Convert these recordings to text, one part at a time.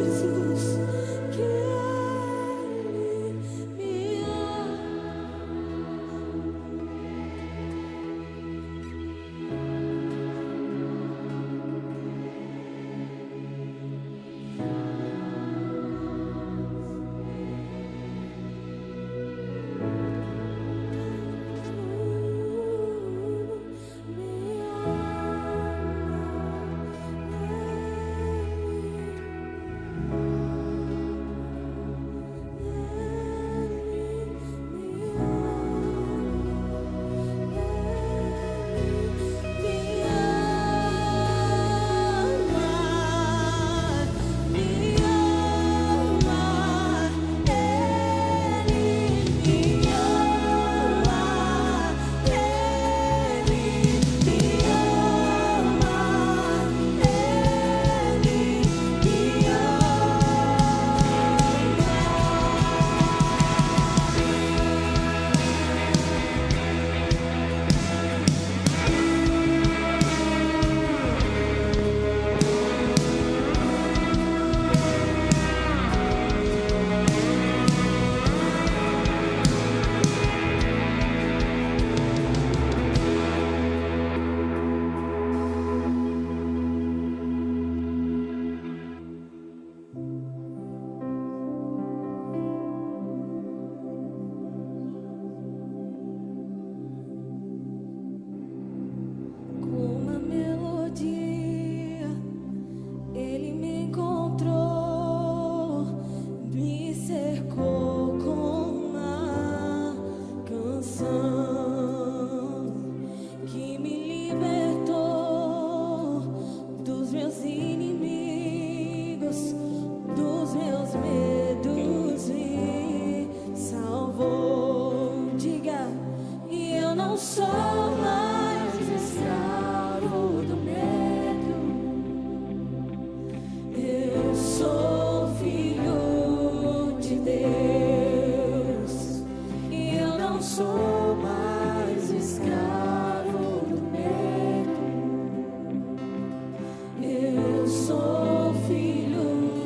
Jesus, que Ele me ama. Eu sou filho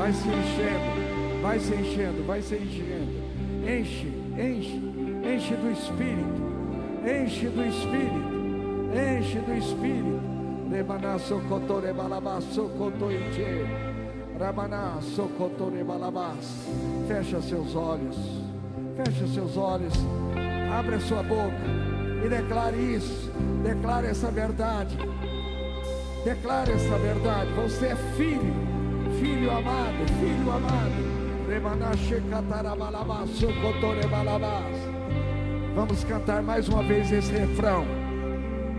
Vai se enchendo, vai se enchendo, vai se enchendo. Enche, enche, enche do Espírito, enche do Espírito, enche do Espírito. Rebaná socotore balabá socotoite, rabaná socotore balabás. Fecha seus olhos, fecha seus olhos, abre a sua boca e declare isso, declare essa verdade, declare essa verdade. Você é filho, filho amado, filho amado. Vamos cantar mais uma vez esse refrão.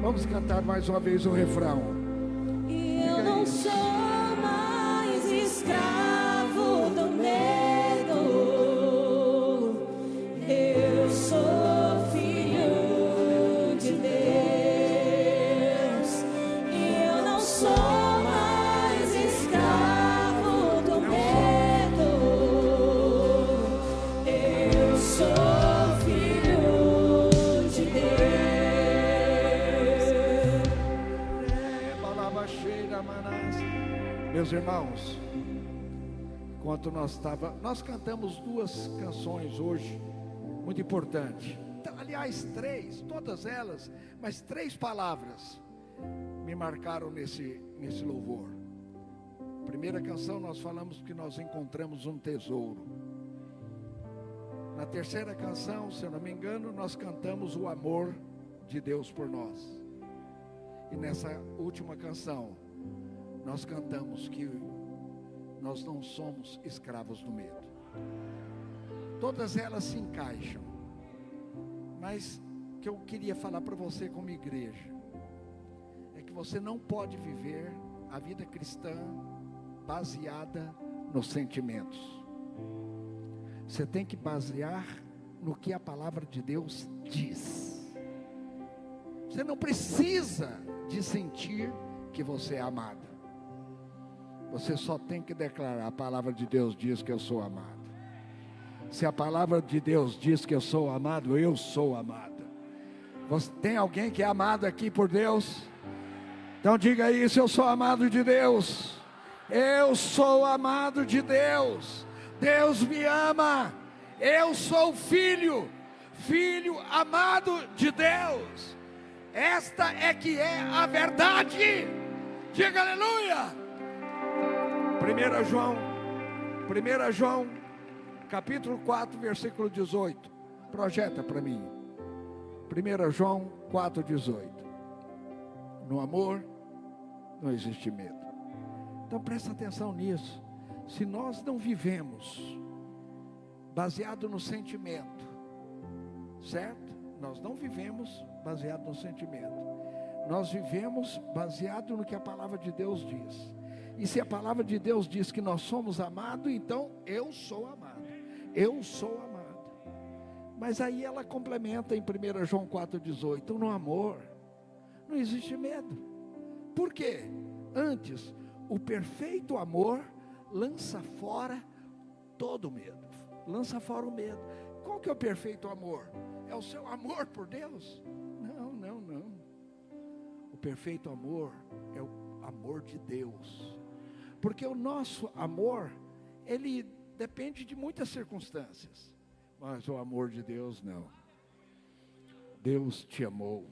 Vamos cantar mais uma vez o refrão. Eu não sou mais escravo do medo. Eu sou filho de Deus. Eu não sou mais escravo do medo. Eu sou filho de Deus. Meus irmãos, enquanto nós cantamos duas canções hoje, muito importante. Aliás, três, todas elas, mas três palavras me marcaram nesse louvor. Primeira canção nós falamos que nós encontramos um tesouro. Na terceira canção, se eu não me engano, nós cantamos o amor de Deus por nós. E nessa última canção, nós cantamos que nós não somos escravos do medo. Todas elas se encaixam. Mas o que eu queria falar para você como igreja é que você não pode viver a vida cristã baseada nos sentimentos. Você tem que basear no que a palavra de Deus diz. Você não precisa de sentir que você é amado. Você só tem que declarar: a palavra de Deus diz que eu sou amado. Se a palavra de Deus diz que eu sou amado, eu sou amado. Tem alguém que é amado aqui por Deus? Então diga isso: eu sou amado de Deus. Eu sou amado de Deus. Deus me ama. Eu sou filho amado de Deus. Esta é que é a verdade. Diga aleluia. 1 João, capítulo 4, versículo 18. Projeta para mim. 1 João 4, 18. No amor não existe medo. Então presta atenção nisso. Se nós não vivemos baseado no sentimento, certo? Nós não vivemos baseado no sentimento. Nós vivemos baseado no que a palavra de Deus diz. E se a palavra de Deus diz que nós somos amados, então eu sou amado. Eu sou amado. Mas aí ela complementa em 1 João 4,18. No amor não existe medo. Por quê? Antes, o perfeito amor lança fora todo medo. Lança fora o medo. Qual que é o perfeito amor? É o seu amor por Deus? Não. O perfeito amor é o amor de Deus. Porque o nosso amor, ele depende de muitas circunstâncias. Mas o amor de Deus não. Deus te amou.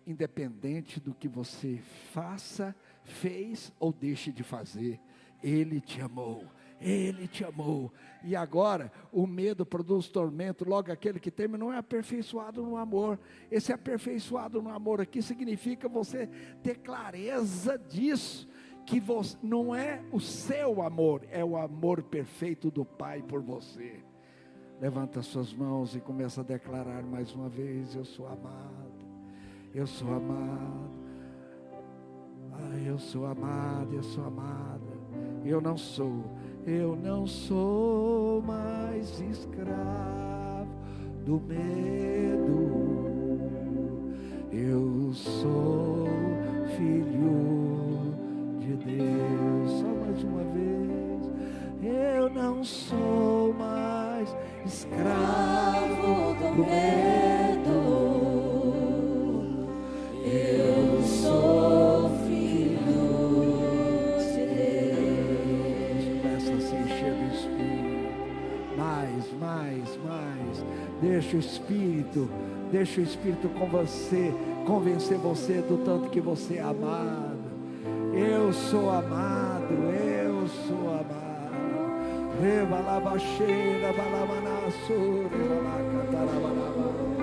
Independente do que você faça, fez ou deixe de fazer, Ele te amou. Ele te amou. E agora o medo produz tormento. Logo aquele que teme não é aperfeiçoado no amor. Esse aperfeiçoado no amor aqui significa você ter clareza disso, que você, não é o seu amor, é o amor perfeito do Pai por você. Levanta suas mãos e começa a declarar mais uma vez: eu sou amado, eu sou amado, eu sou amado, eu sou amada. Eu não sou mais escravo do medo. Eu sou filho de Deus. Só mais uma vez. Eu não sou mais escravo do medo. Eu sou filho de Deus. Começa assim mais. Deixa o Espírito convencer você do tanto que você é amado. Eu sou amado. Rebalabaxeira, balamanaçu, rebalacatarabalabalaba.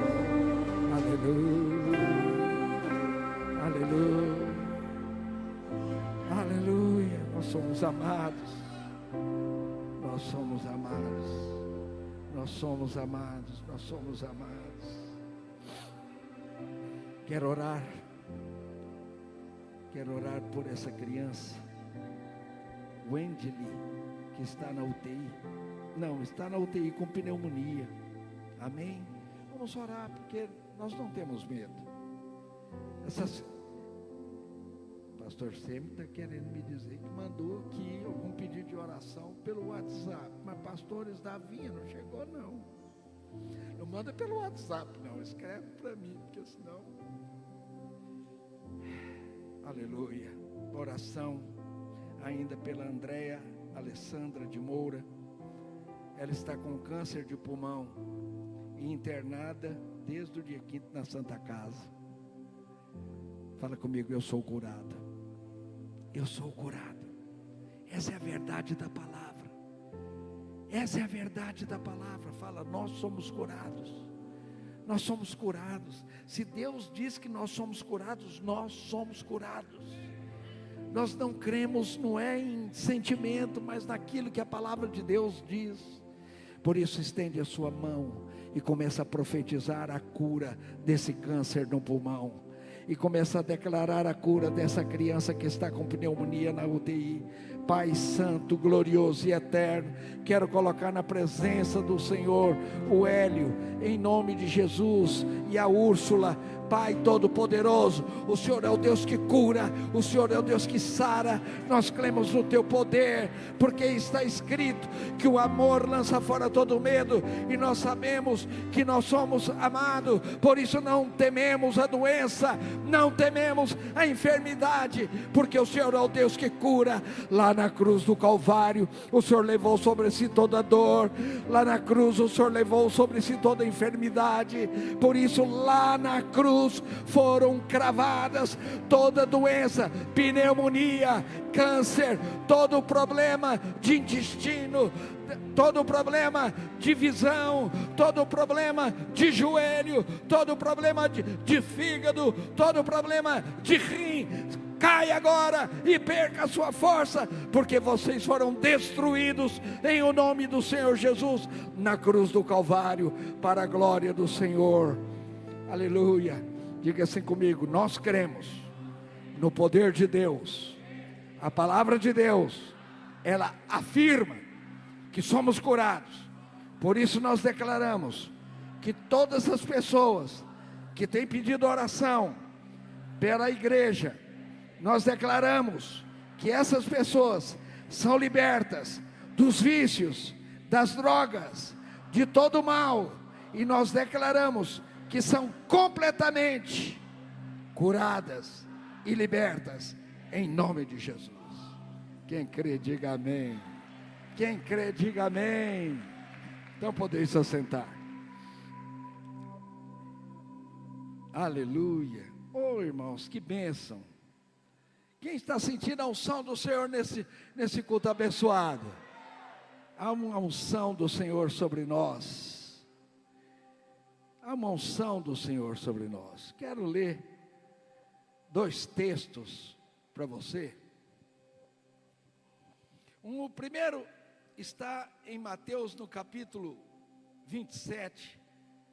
Aleluia. Nós somos amados. Quero orar por essa criança, Wendley, que está na UTI. Está na UTI com pneumonia. Amém? Vamos orar, porque nós não temos medo. O pastor Semi está querendo me dizer que mandou aqui algum pedido de oração pelo WhatsApp, mas pastores da vinha não chegou não. Não manda pelo WhatsApp não, escreve para mim, porque senão... Aleluia. Oração ainda pela Andréia Alessandra de Moura. Ela está com câncer de pulmão e internada desde o dia 5º na Santa Casa. Fala comigo, eu sou curado. Eu sou curado. Essa é a verdade da palavra. Essa é a verdade da palavra. Fala, nós somos curados. Nós somos curados. Se Deus diz que nós somos curados, nós somos curados. Nós não cremos, não é em sentimento, mas naquilo que a palavra de Deus diz. Por isso estende a sua mão e começa a profetizar a cura desse câncer no pulmão. E começa a declarar a cura dessa criança que está com pneumonia na UTI. Pai santo, glorioso e eterno, quero colocar na presença do Senhor o Hélio, em nome de Jesus, e a Úrsula. Pai todo-poderoso, o Senhor é o Deus que cura, o Senhor é o Deus que sara. Nós cremos no teu poder, porque está escrito que o amor lança fora todo medo, e nós sabemos que nós somos amados. Por isso não tememos a doença, não tememos a enfermidade, porque o Senhor é o Deus que cura. Lá na cruz do Calvário, o Senhor levou sobre si toda dor. Lá na cruz o Senhor levou sobre si toda enfermidade. Por isso lá na cruz foram cravadas toda doença, pneumonia, câncer, todo problema de intestino, todo problema de visão, todo problema de joelho, todo problema de fígado, todo problema de rim. Cai agora e perca a sua força, porque vocês foram destruídos em o nome do Senhor Jesus na cruz do Calvário, para a glória do Senhor. Aleluia. Diga assim comigo: nós cremos no poder de Deus. A palavra de Deus, ela afirma que somos curados. Por isso nós declaramos que todas as pessoas que têm pedido oração pela igreja, nós declaramos que essas pessoas são libertas dos vícios, das drogas, de todo mal, e nós declaramos que são completamente curadas e libertas em nome de Jesus. Quem crê, diga amém. Quem crê, diga amém. Então podeis se assentar. Aleluia. Oh, irmãos, que bênção. Quem está sentindo a unção do Senhor nesse culto abençoado? Há uma unção do Senhor sobre nós. Há uma unção do Senhor sobre nós. Quero ler 2 textos para você. O primeiro está em Mateus, no capítulo 27,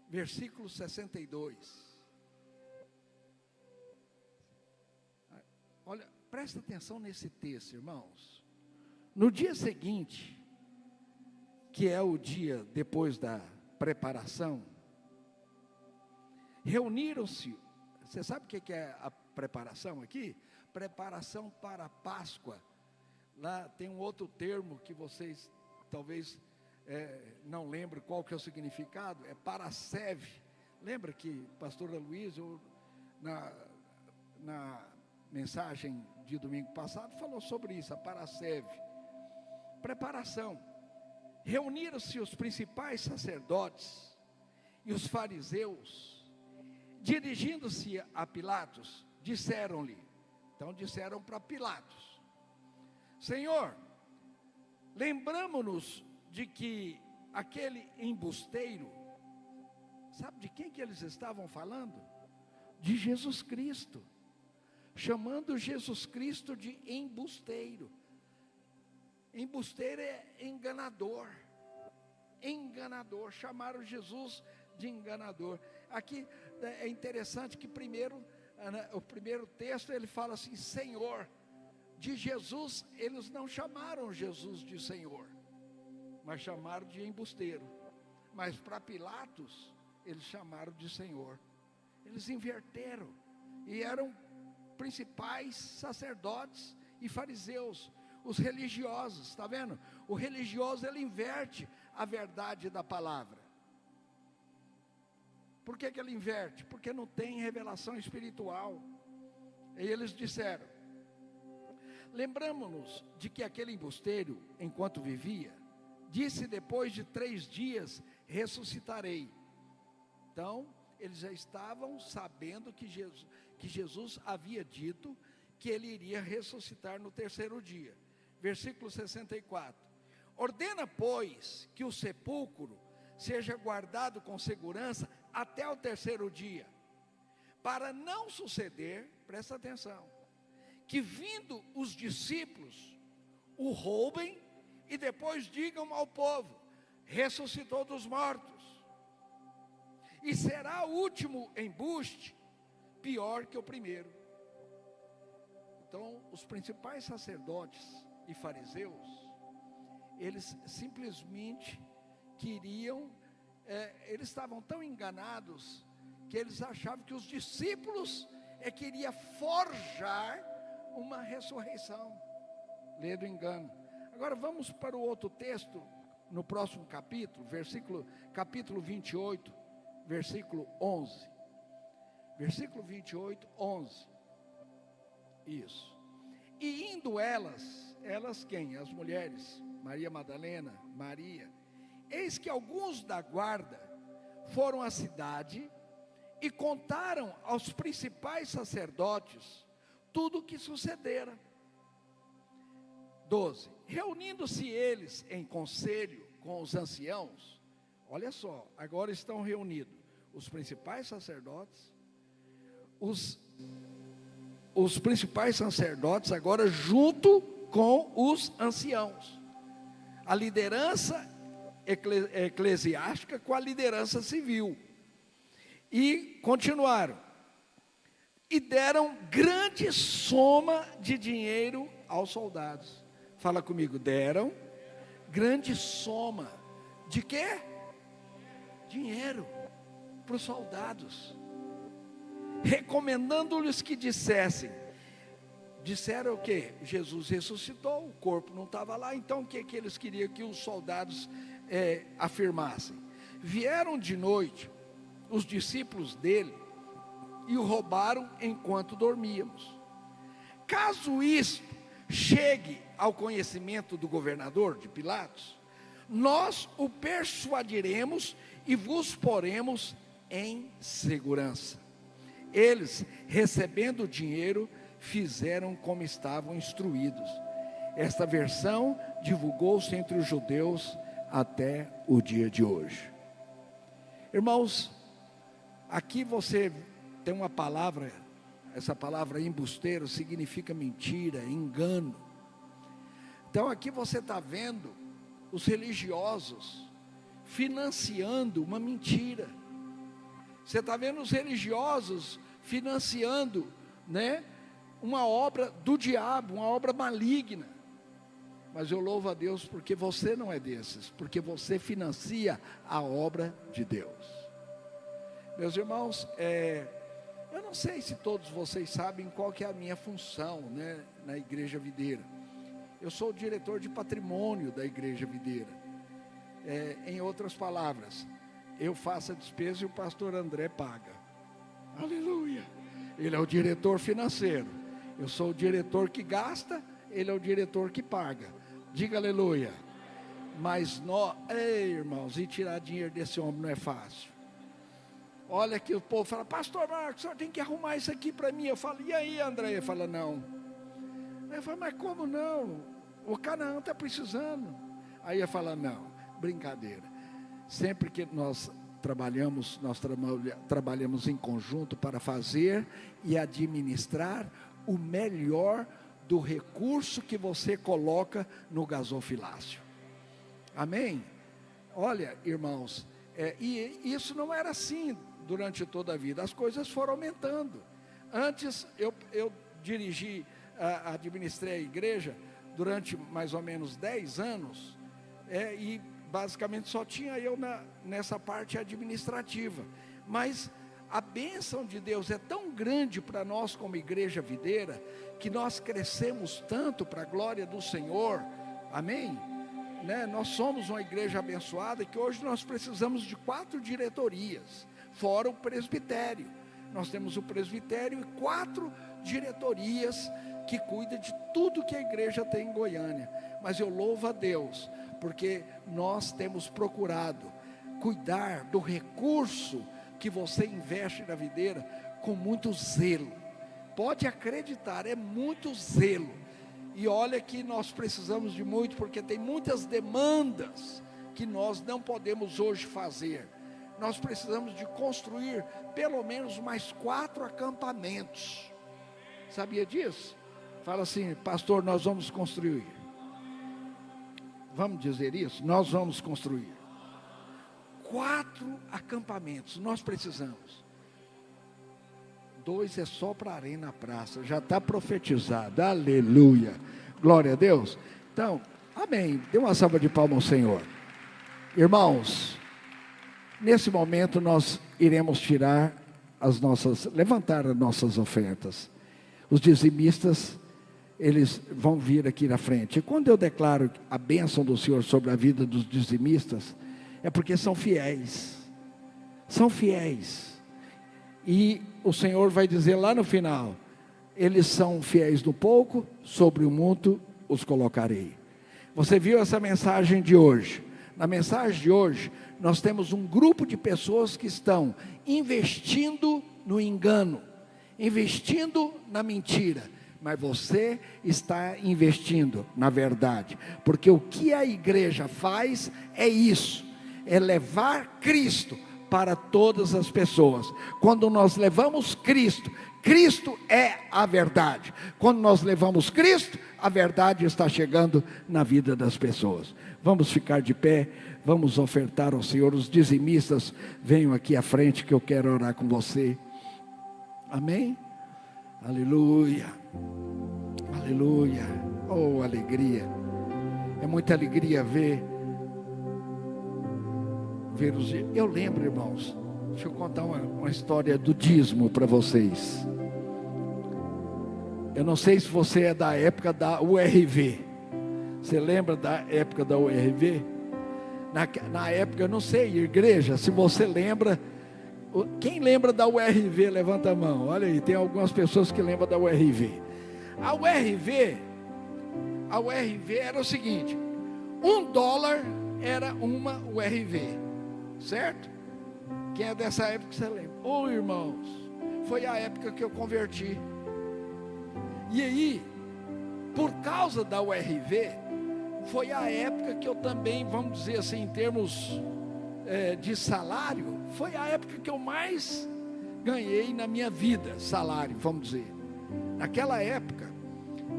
versículo 62. Olha, presta atenção nesse texto, irmãos. No dia seguinte, que é o dia depois da preparação, reuniram-se. Você sabe o que é a preparação aqui? Preparação para a Páscoa. Lá tem um outro termo que vocês talvez não lembrem qual que é o significado. É paraseve. Lembra que pastora Luiz, na mensagem de domingo passado, falou sobre isso, a paraseve. Preparação. Reuniram-se os principais sacerdotes e os fariseus, dirigindo-se a Pilatos, disseram-lhe, então disseram para Pilatos: Senhor, lembramo-nos de que aquele embusteiro, sabe de quem que eles estavam falando? De Jesus Cristo, chamando Jesus Cristo de embusteiro. Embusteiro é enganador, chamaram Jesus de enganador. Aqui é interessante que o primeiro texto ele fala assim, Senhor. De Jesus, eles não chamaram Jesus de Senhor, mas chamaram de embusteiro. Mas para Pilatos, eles chamaram de Senhor. Eles inverteram, e eram principais sacerdotes e fariseus, os religiosos, está vendo? O religioso, ele inverte a verdade da palavra. Por que ele inverte? Porque não tem revelação espiritual. E eles disseram, lembramo-nos de que aquele embusteiro, enquanto vivia, disse, depois de 3 dias, ressuscitarei. Então, eles já estavam sabendo que Jesus havia dito que ele iria ressuscitar no 3º dia. Versículo 64. Ordena, pois, que o sepulcro seja guardado com segurança até o 3º dia, para não suceder, presta atenção, que vindo os discípulos o roubem e depois digam ao povo, ressuscitou dos mortos. E será o último embuste pior que o primeiro. Então, os principais sacerdotes e fariseus, eles simplesmente queriam, eles estavam tão enganados, que eles achavam que os discípulos queriam forjar uma ressurreição. Lê do engano. Agora vamos para o outro texto, no próximo capítulo, capítulo 28, versículo 11. Versículo 28, 11. Isso. E indo elas quem? As mulheres, Maria Madalena, Maria. Eis que alguns da guarda foram à cidade e contaram aos principais sacerdotes tudo o que sucedera. 12. Reunindo-se eles em conselho com os anciãos, olha só, agora estão reunidos os principais sacerdotes, os principais sacerdotes agora junto com os anciãos, a liderança eclesiástica com a liderança civil, e continuaram, e deram grande soma de dinheiro aos soldados. Fala comigo, deram grande soma de quê? Dinheiro para os soldados, recomendando-lhes que disseram o que? Jesus ressuscitou, o corpo não estava lá, então o que eles queriam que os soldados afirmassem? Vieram de noite os discípulos dele e o roubaram enquanto dormíamos. Caso isto chegue ao conhecimento do governador de Pilatos, nós o persuadiremos e vos poremos em segurança. Eles, recebendo o dinheiro, fizeram como estavam instruídos. Esta versão divulgou-se entre os judeus até o dia de hoje. Irmãos, aqui você tem uma palavra, essa palavra embusteiro significa mentira, engano. Então aqui você está vendo os religiosos financiando uma mentira. Você está vendo os religiosos financiando, uma obra do diabo, uma obra maligna. Mas eu louvo a Deus porque você não é desses, porque você financia a obra de Deus. Meus irmãos, eu não sei se todos vocês sabem qual que é a minha função, na Igreja Videira. Eu sou o diretor de patrimônio da Igreja Videira. Em outras palavras, eu faço a despesa e o pastor André paga. Aleluia! Ele é o diretor financeiro. Eu sou o diretor que gasta, ele é o diretor que paga. Diga aleluia. Mas nós, ei, irmãos, e tirar dinheiro desse homem não é fácil. Olha que o povo fala, pastor Marcos, o senhor tem que arrumar isso aqui para mim. Eu falo, e aí, André? Ele fala, não. Eu falo, mas como não? O Canaã está precisando. Aí eu falo, não, brincadeira. Sempre que nós trabalhamos em conjunto para fazer e administrar o melhor do recurso que você coloca no gasofilácio. Amém? Olha, irmãos, e isso não era assim durante toda a vida, as coisas foram aumentando. Antes eu administrei a igreja durante mais ou menos 10 anos, e basicamente só tinha eu nessa parte administrativa. Mas a bênção de Deus é tão grande para nós como igreja videira, que nós crescemos tanto para a glória do Senhor, amém? Nós somos uma igreja abençoada, que hoje nós precisamos de 4 diretorias, fora o presbitério. Nós temos o presbitério e 4 diretorias que cuidam de tudo que a igreja tem em Goiânia. Mas eu louvo a Deus, porque nós temos procurado cuidar do recurso que você investe na videira com muito zelo. Pode acreditar, é muito zelo. E olha que nós precisamos de muito, porque tem muitas demandas que nós não podemos hoje fazer. Nós precisamos de construir pelo menos mais 4 acampamentos. Sabia disso? Fala assim, pastor, nós vamos construir. Vamos dizer isso? Nós vamos construir 4 acampamentos, nós precisamos. 2 é só para a arena praça, já está profetizado, aleluia, glória a Deus. Então, amém, dê uma salva de palmas ao Senhor. Irmãos, nesse momento nós iremos levantar as nossas ofertas. Os dizimistas, eles vão vir aqui na frente. E quando eu declaro a bênção do Senhor sobre a vida dos dizimistas, é porque são fiéis. São fiéis. E o Senhor vai dizer lá no final, eles são fiéis no pouco, sobre o muito os colocarei. Você viu essa mensagem de hoje? Na mensagem de hoje, nós temos um grupo de pessoas que estão investindo no engano, investindo na mentira, mas você está investindo na verdade, porque o que a igreja faz é isso, é levar Cristo para todas as pessoas. Quando nós levamos Cristo, Cristo é a verdade. Quando nós levamos Cristo, a verdade está chegando na vida das pessoas. Vamos ficar de pé, vamos ofertar ao Senhor. Os dizimistas, venham aqui à frente que eu quero orar com você. Amém? Aleluia, aleluia. Oh, alegria, é muita alegria ver os... Eu lembro, irmãos, deixa eu contar uma história do dízimo para vocês. Eu não sei se você é da época da URV. Você lembra da época da URV? Na época, eu não sei, igreja, se você lembra. Quem lembra da URV, levanta a mão. Olha aí, tem algumas pessoas que lembram da URV. A URV era o seguinte: $1 era uma URV. Certo? Quem é dessa época, você lembra? Oh, irmãos, foi a época que eu converti. E aí, por causa da URV, foi a época que eu também, vamos dizer assim, em termos de salário, foi a época que eu mais ganhei na minha vida, salário, vamos dizer. Naquela época,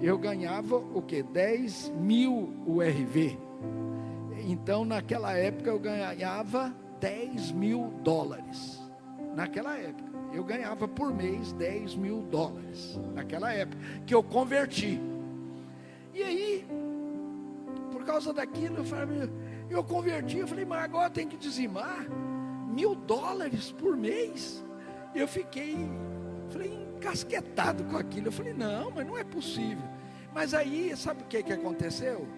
eu ganhava o quê? 10 mil URV. Então, naquela época, eu ganhava $10 mil. Naquela época, eu ganhava por mês $10 mil. Naquela época, que eu converti. E aí, por causa daquilo, eu converti, eu falei, mas agora tem que dizimar $1.000 por mês. Eu fiquei encasquetado com aquilo. Eu falei, não, mas não é possível. Mas aí, sabe o que aconteceu?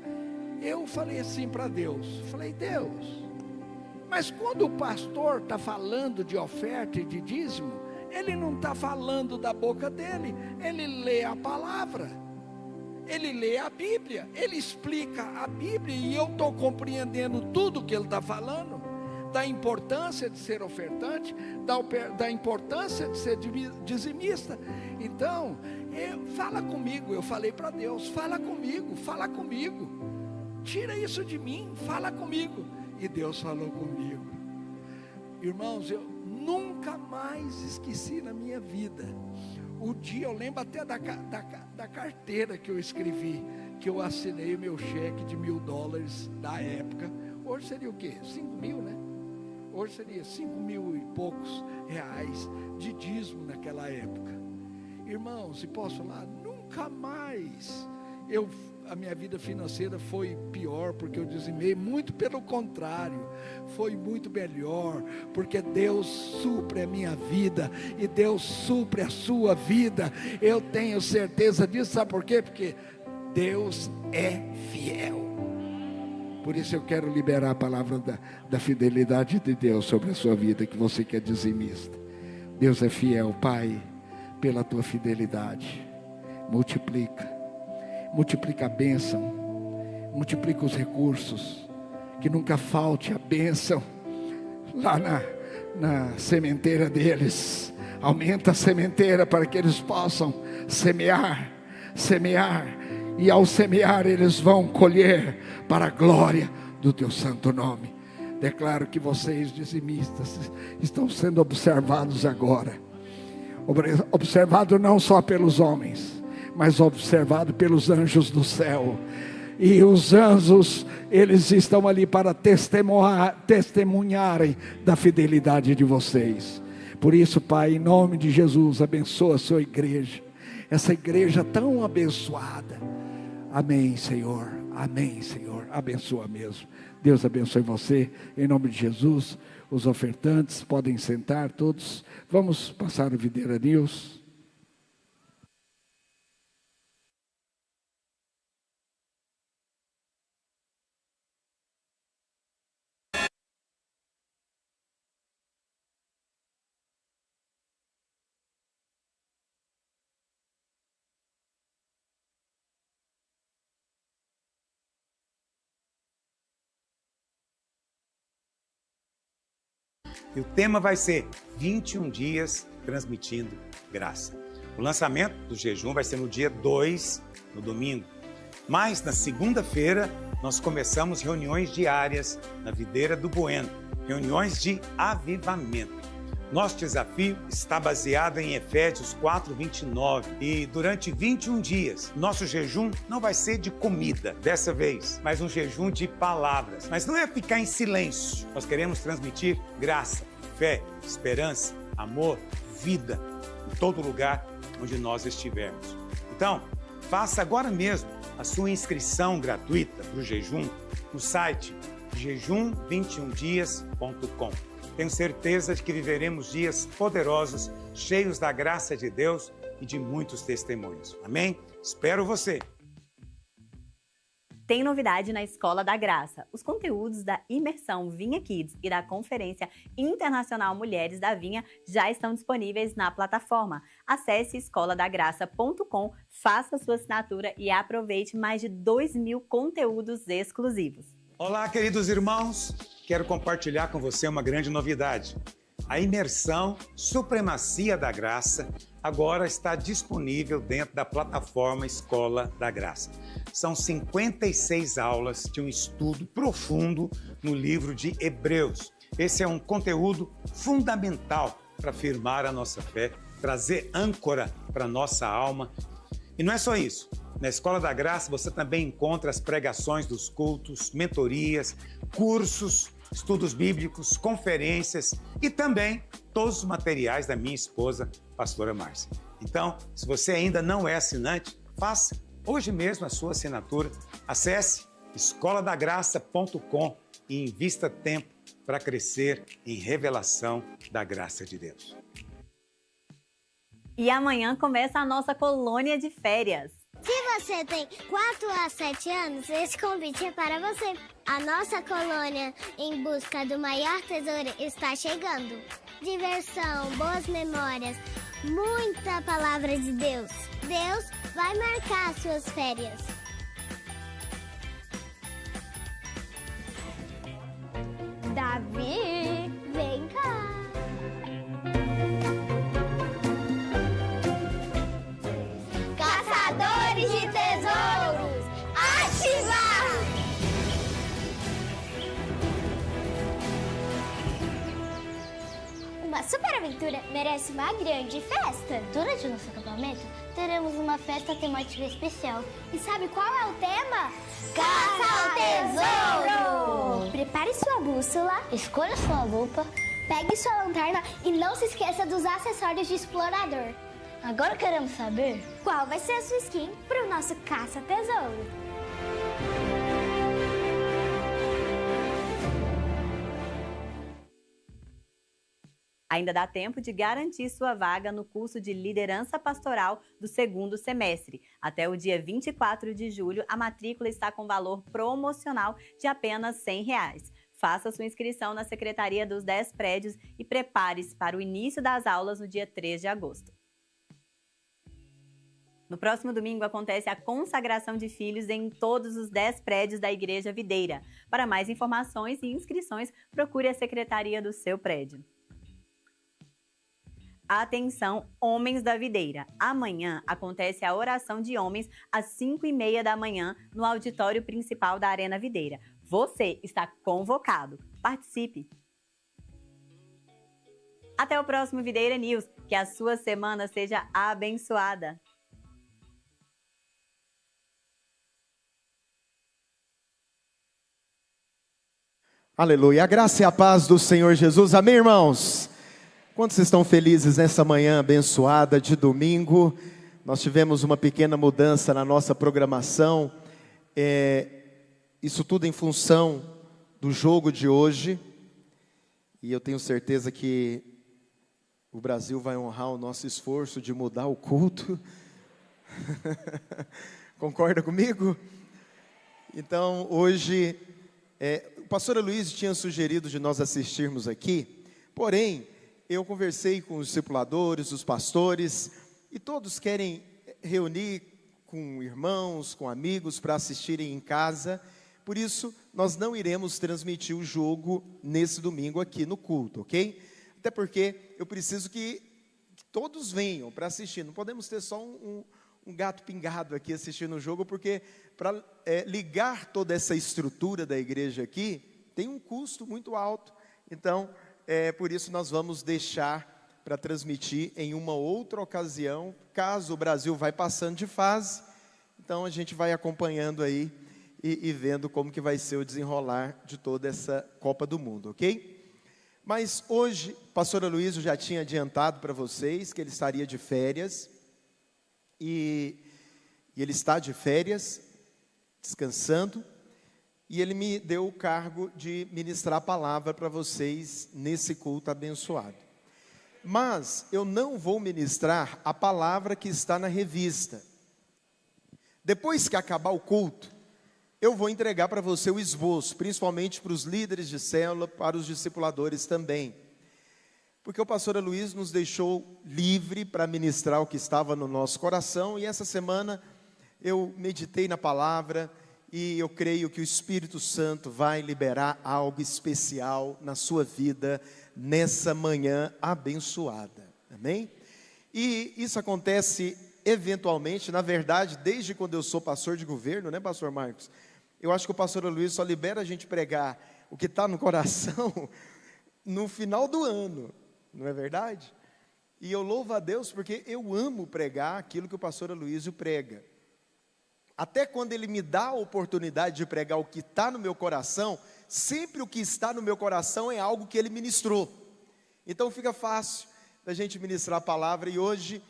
Eu falei assim para Deus, Deus, mas quando o pastor está falando de oferta e de dízimo, ele não está falando da boca dele, ele lê a palavra. ele lê a Bíblia, ele explica a Bíblia, e eu estou compreendendo tudo que ele está falando, da importância de ser ofertante, da importância de ser dizimista. Então, fala comigo. Eu falei para Deus, fala comigo, tira isso de mim, fala comigo. E Deus falou comigo. Irmãos, eu nunca mais esqueci na minha vida o dia, eu lembro até da carteira que eu escrevi, que eu assinei o meu cheque de $1.000 da época. Hoje seria o quê? 5.000, né? Hoje seria 5.000 e poucos reais de dízimo naquela época. Irmãos, e posso falar, nunca mais a minha vida financeira foi pior porque eu dizimei. Muito pelo contrário, foi muito melhor, porque Deus supre a minha vida e Deus supre a sua vida. Eu tenho certeza disso. Sabe por quê? Porque Deus é fiel. Por isso eu quero liberar a palavra da fidelidade de Deus sobre a sua vida, que você que é dizimista. Deus é fiel, Pai, pela tua fidelidade. Multiplica a bênção, multiplica os recursos, que nunca falte a bênção lá na sementeira deles. Aumenta a sementeira para que eles possam semear, e ao semear eles vão colher para a glória do teu santo nome. Declaro que vocês dizimistas estão sendo observados agora, observado não só pelos homens, mas observado pelos anjos do céu. E os anjos, eles estão ali para testemunharem da fidelidade de vocês. Por isso, Pai, em nome de Jesus, abençoa a sua igreja, essa igreja tão abençoada. Amém, Senhor, abençoa mesmo. Deus abençoe você, em nome de Jesus. Os ofertantes podem sentar todos. Vamos passar o Videira News. E o tema vai ser 21 dias transmitindo graça. O lançamento do jejum vai ser no dia 2, no domingo. Mas na segunda-feira nós começamos reuniões diárias na Videira do Bueno, reuniões de avivamento. Nosso desafio está baseado em Efésios 4:29 e durante 21 dias, nosso jejum não vai ser de comida dessa vez, mas um jejum de palavras. Mas não é ficar em silêncio, nós queremos transmitir graça, fé, esperança, amor, vida em todo lugar onde nós estivermos. Então, faça agora mesmo a sua inscrição gratuita para o jejum no site jejum21dias.com. Tenho certeza de que viveremos dias poderosos, cheios da graça de Deus e de muitos testemunhos. Amém? Espero você! Tem novidade na Escola da Graça. Os conteúdos da imersão Vinha Kids e da Conferência Internacional Mulheres da Vinha já estão disponíveis na plataforma. Acesse escoladagraça.com, faça sua assinatura e aproveite mais de 2.000 conteúdos exclusivos. Olá, queridos irmãos! Quero compartilhar com você uma grande novidade. A imersão Supremacia da Graça agora está disponível dentro da plataforma Escola da Graça. São 56 aulas de um estudo profundo no livro de Hebreus. Esse é um conteúdo fundamental para afirmar a nossa fé, trazer âncora para a nossa alma. E não é só isso. Na Escola da Graça você também encontra as pregações dos cultos, mentorias, cursos, estudos bíblicos, conferências e também todos os materiais da minha esposa, pastora Márcia. Então, se você ainda não é assinante, faça hoje mesmo a sua assinatura. Acesse escoladagraça.com e invista tempo para crescer em revelação da graça de Deus. E amanhã começa a nossa colônia de férias. Se você tem 4 a 7 anos, esse convite é para você. A nossa colônia em busca do maior tesouro está chegando. Diversão, boas memórias, muita palavra de Deus. Deus vai marcar as suas férias. Davi, vem cá. Caçadores de tesouros, ativar! Uma super aventura merece uma grande festa. Durante o nosso acampamento, teremos uma festa temática especial. E sabe qual é o tema? Caça ao tesouro! Prepare sua bússola, escolha sua lupa, pegue sua lanterna e não se esqueça dos acessórios de explorador. Agora queremos saber qual vai ser a sua skin para o nosso caça-tesouro. Ainda dá tempo de garantir sua vaga no curso de liderança pastoral do segundo semestre. Até o dia 24 de julho, a matrícula está com valor promocional de apenas R$ 100. Faça sua inscrição na Secretaria dos 10 prédios e prepare-se para o início das aulas no dia 3 de agosto. No próximo domingo acontece a consagração de filhos em todos os 10 prédios da Igreja Videira. Para mais informações e inscrições, procure a secretaria do seu prédio. Atenção, homens da videira! Amanhã acontece a oração de homens às 5h30 da manhã no auditório principal da Arena Videira. Você está convocado. Participe! Até o próximo Videira News. Que a sua semana seja abençoada. Aleluia. A graça e a paz do Senhor Jesus. Amém, irmãos? Quantos estão felizes nessa manhã abençoada de domingo? Nós tivemos uma pequena mudança na nossa programação. Isso tudo em função do jogo de hoje. E eu tenho certeza que o Brasil vai honrar o nosso esforço de mudar o culto. Concorda comigo? Então, hoje, o pastor Luiz tinha sugerido de nós assistirmos aqui, porém, eu conversei com os discipuladores, os pastores, e todos querem reunir com irmãos, com amigos, para assistirem em casa. Por isso, nós não iremos transmitir o jogo nesse domingo aqui no culto, ok? Até porque eu preciso que todos venham para assistir. Não podemos ter só um gato pingado aqui assistindo o jogo, porque para ligar toda essa estrutura da igreja aqui, tem um custo muito alto. Então, por isso nós vamos deixar para transmitir em uma outra ocasião, caso o Brasil vai passando de fase. Então a gente vai acompanhando aí e vendo como que vai ser o desenrolar de toda essa Copa do Mundo, ok? Mas hoje, o pastor Aloysio já tinha adiantado para vocês que ele estaria de férias, e ele está de férias, descansando, e ele me deu o cargo de ministrar a palavra para vocês nesse culto abençoado. Mas eu não vou ministrar a palavra que está na revista. Depois que acabar o culto, eu vou entregar para você o esboço, principalmente para os líderes de célula, para os discipuladores também. Porque o pastor Aloysio nos deixou livre para ministrar o que estava no nosso coração, e essa semana eu meditei na palavra, e eu creio que o Espírito Santo vai liberar algo especial na sua vida nessa manhã abençoada, amém? E isso acontece eventualmente, na verdade, desde quando eu sou pastor de governo, né, pastor Marcos? Eu acho que o pastor Aloysio só libera a gente pregar o que está no coração no final do ano, não é verdade? E eu louvo a Deus porque eu amo pregar aquilo que o pastor Aloysio prega. Até quando ele me dá a oportunidade de pregar o que está no meu coração, sempre o que está no meu coração é algo que ele ministrou. Então fica fácil da gente ministrar a palavra, e hoje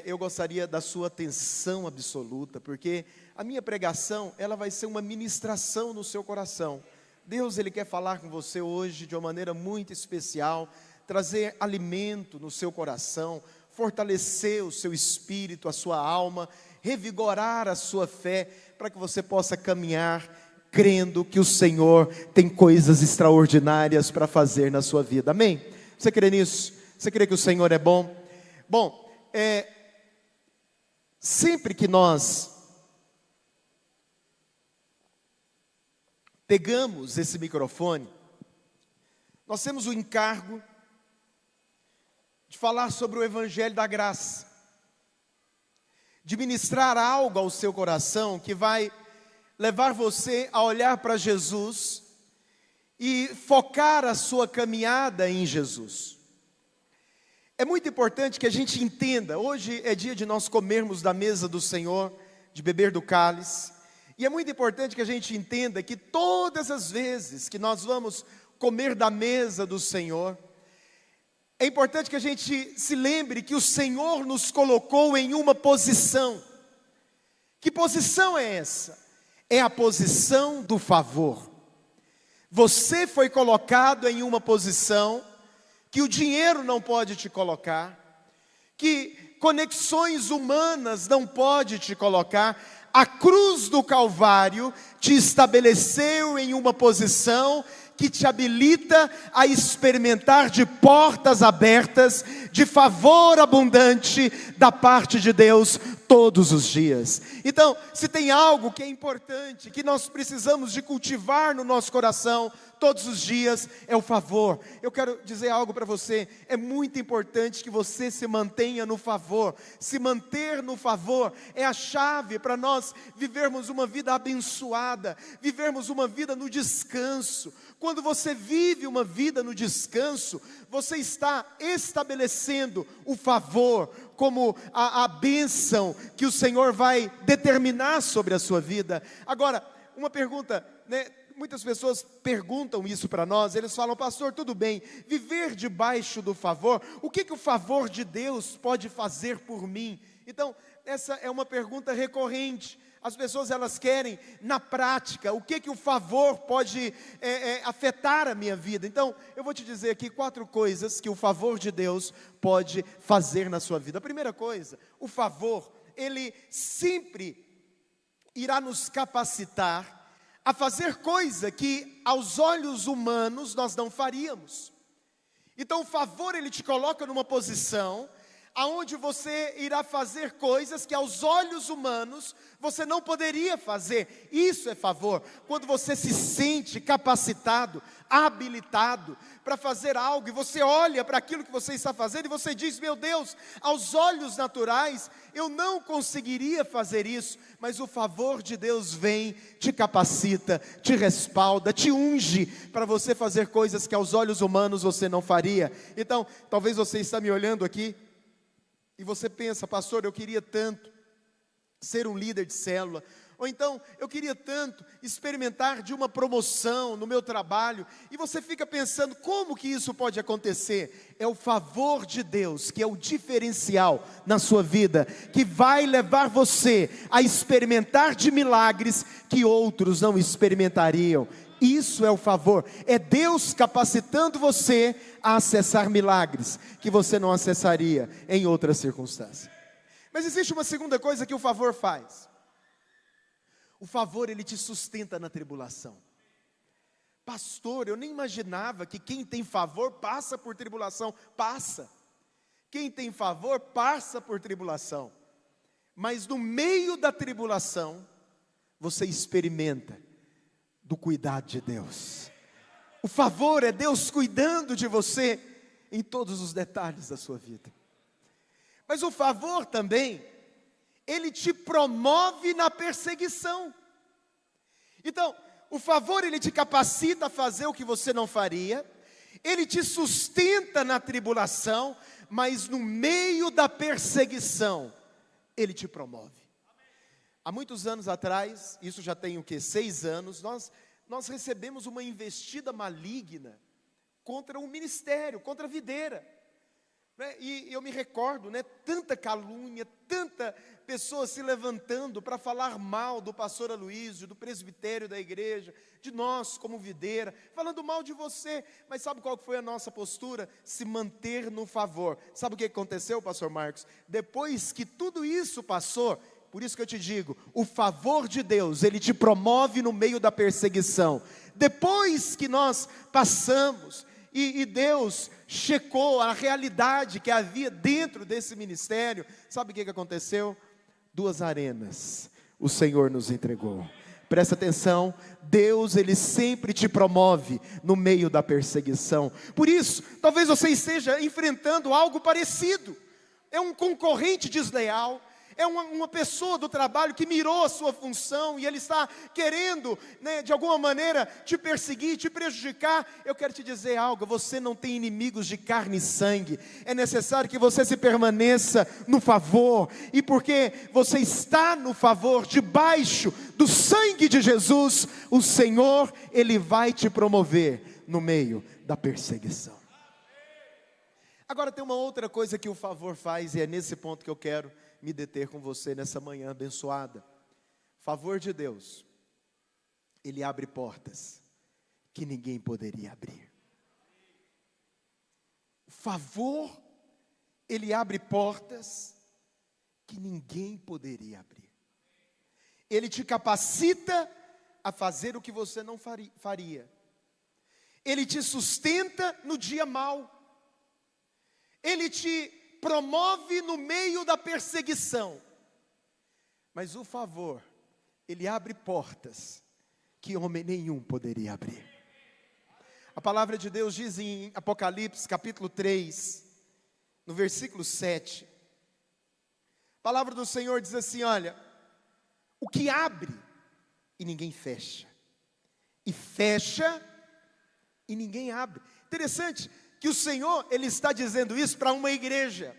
eu gostaria da sua atenção absoluta, porque a minha pregação, ela vai ser uma ministração no seu coração. Deus, Ele quer falar com você hoje de uma maneira muito especial, trazer alimento no seu coração, fortalecer o seu espírito, a sua alma, revigorar a sua fé, para que você possa caminhar crendo que o Senhor tem coisas extraordinárias para fazer na sua vida, amém? Você crê nisso? Você crê que o Senhor é bom? Bom, sempre que nós pegamos esse microfone, nós temos o encargo de falar sobre o Evangelho da Graça, de ministrar algo ao seu coração que vai levar você a olhar para Jesus e focar a sua caminhada em Jesus. É muito importante que a gente entenda, hoje é dia de nós comermos da mesa do Senhor, de beber do cálice, e é muito importante que a gente entenda que todas as vezes que nós vamos comer da mesa do Senhor, é importante que a gente se lembre que o Senhor nos colocou em uma posição. Que posição é essa? É a posição do favor. Você foi colocado em uma posição que o dinheiro não pode te colocar, que conexões humanas não pode te colocar. A cruz do Calvário te estabeleceu em uma posição que te habilita a experimentar de portas abertas, de favor abundante da parte de Deus todos os dias. Então, se tem algo que é importante, que nós precisamos de cultivar no nosso coração todos os dias, é o favor. Eu quero dizer algo para você, é muito importante que você se mantenha no favor. Se manter no favor é a chave para nós vivermos uma vida abençoada, vivermos uma vida no descanso. Quando você vive uma vida no descanso, você está estabelecendo o favor como a bênção que o Senhor vai determinar sobre a sua vida. Agora, uma pergunta, né? Muitas pessoas perguntam isso para nós, eles falam: pastor, tudo bem, viver debaixo do favor, o que o favor de Deus pode fazer por mim? Então, essa é uma pergunta recorrente. As pessoas, elas querem, na prática, o que o favor pode afetar a minha vida. Então, eu vou te dizer aqui 4 coisas que o favor de Deus pode fazer na sua vida. A primeira coisa, o favor, ele sempre irá nos capacitar a fazer coisa que aos olhos humanos nós não faríamos. Então o favor, ele te coloca numa posição aonde você irá fazer coisas que aos olhos humanos você não poderia fazer. Isso é favor. Quando você se sente capacitado, habilitado para fazer algo, e você olha para aquilo que você está fazendo e você diz: meu Deus, aos olhos naturais eu não conseguiria fazer isso, mas o favor de Deus vem, te capacita, te respalda, te unge para você fazer coisas que aos olhos humanos você não faria. Então, talvez você está me olhando aqui e você pensa: pastor, eu queria tanto ser um líder de célula, ou então eu queria tanto experimentar de uma promoção no meu trabalho, e você fica pensando: como que isso pode acontecer? É o favor de Deus que é o diferencial na sua vida, que vai levar você a experimentar de milagres que outros não experimentariam. Isso é o favor, é Deus capacitando você a acessar milagres que você não acessaria em outras circunstâncias. Mas existe uma segunda coisa que o favor faz. O favor, ele te sustenta na tribulação. Pastor, eu nem imaginava que quem tem favor passa por tribulação. Passa. Quem tem favor passa por tribulação. Mas no meio da tribulação, você experimenta do cuidado de Deus. O favor é Deus cuidando de você em todos os detalhes da sua vida. Mas o favor também, ele te promove na perseguição. Então, o favor, ele te capacita a fazer o que você não faria, ele te sustenta na tribulação, mas no meio da perseguição, ele te promove. Há muitos anos atrás, isso já tem 6 anos, nós recebemos uma investida maligna contra um ministério, contra a videira. E eu me recordo, tanta calúnia, tanta pessoa se levantando para falar mal do pastor Aloísio, do presbitério da igreja, de nós como videira, falando mal de você. Mas sabe qual foi a nossa postura? Se manter no favor. Sabe o que aconteceu, pastor Marcos? Depois que tudo isso passou, por isso que eu te digo, o favor de Deus, ele te promove no meio da perseguição. Depois que nós passamos e Deus checou a realidade que havia dentro desse ministério. Sabe o que aconteceu? 2 arenas o Senhor nos entregou. Presta atenção, Deus, Ele sempre te promove no meio da perseguição. Por isso, talvez você esteja enfrentando algo parecido. É um concorrente desleal, é uma pessoa do trabalho que mirou a sua função e ele está querendo, de alguma maneira, te perseguir, te prejudicar. Eu quero te dizer algo, você não tem inimigos de carne e sangue. É necessário que você se permaneça no favor. E porque você está no favor, debaixo do sangue de Jesus, o Senhor, Ele vai te promover no meio da perseguição. Agora tem uma outra coisa que o favor faz, e é nesse ponto que eu quero me deter com você nessa manhã abençoada. Favor de Deus, Ele abre portas que ninguém poderia abrir. O favor, Ele abre portas que ninguém poderia abrir. Ele te capacita a fazer o que você não faria. Ele te sustenta no dia mau. Ele te promove no meio da perseguição. Mas o favor, Ele abre portas que homem nenhum poderia abrir. A palavra de Deus diz em Apocalipse capítulo 3, no versículo 7. A palavra do Senhor diz assim, olha: o que abre e ninguém fecha, e fecha e ninguém abre. Interessante que o Senhor, Ele está dizendo isso para uma igreja.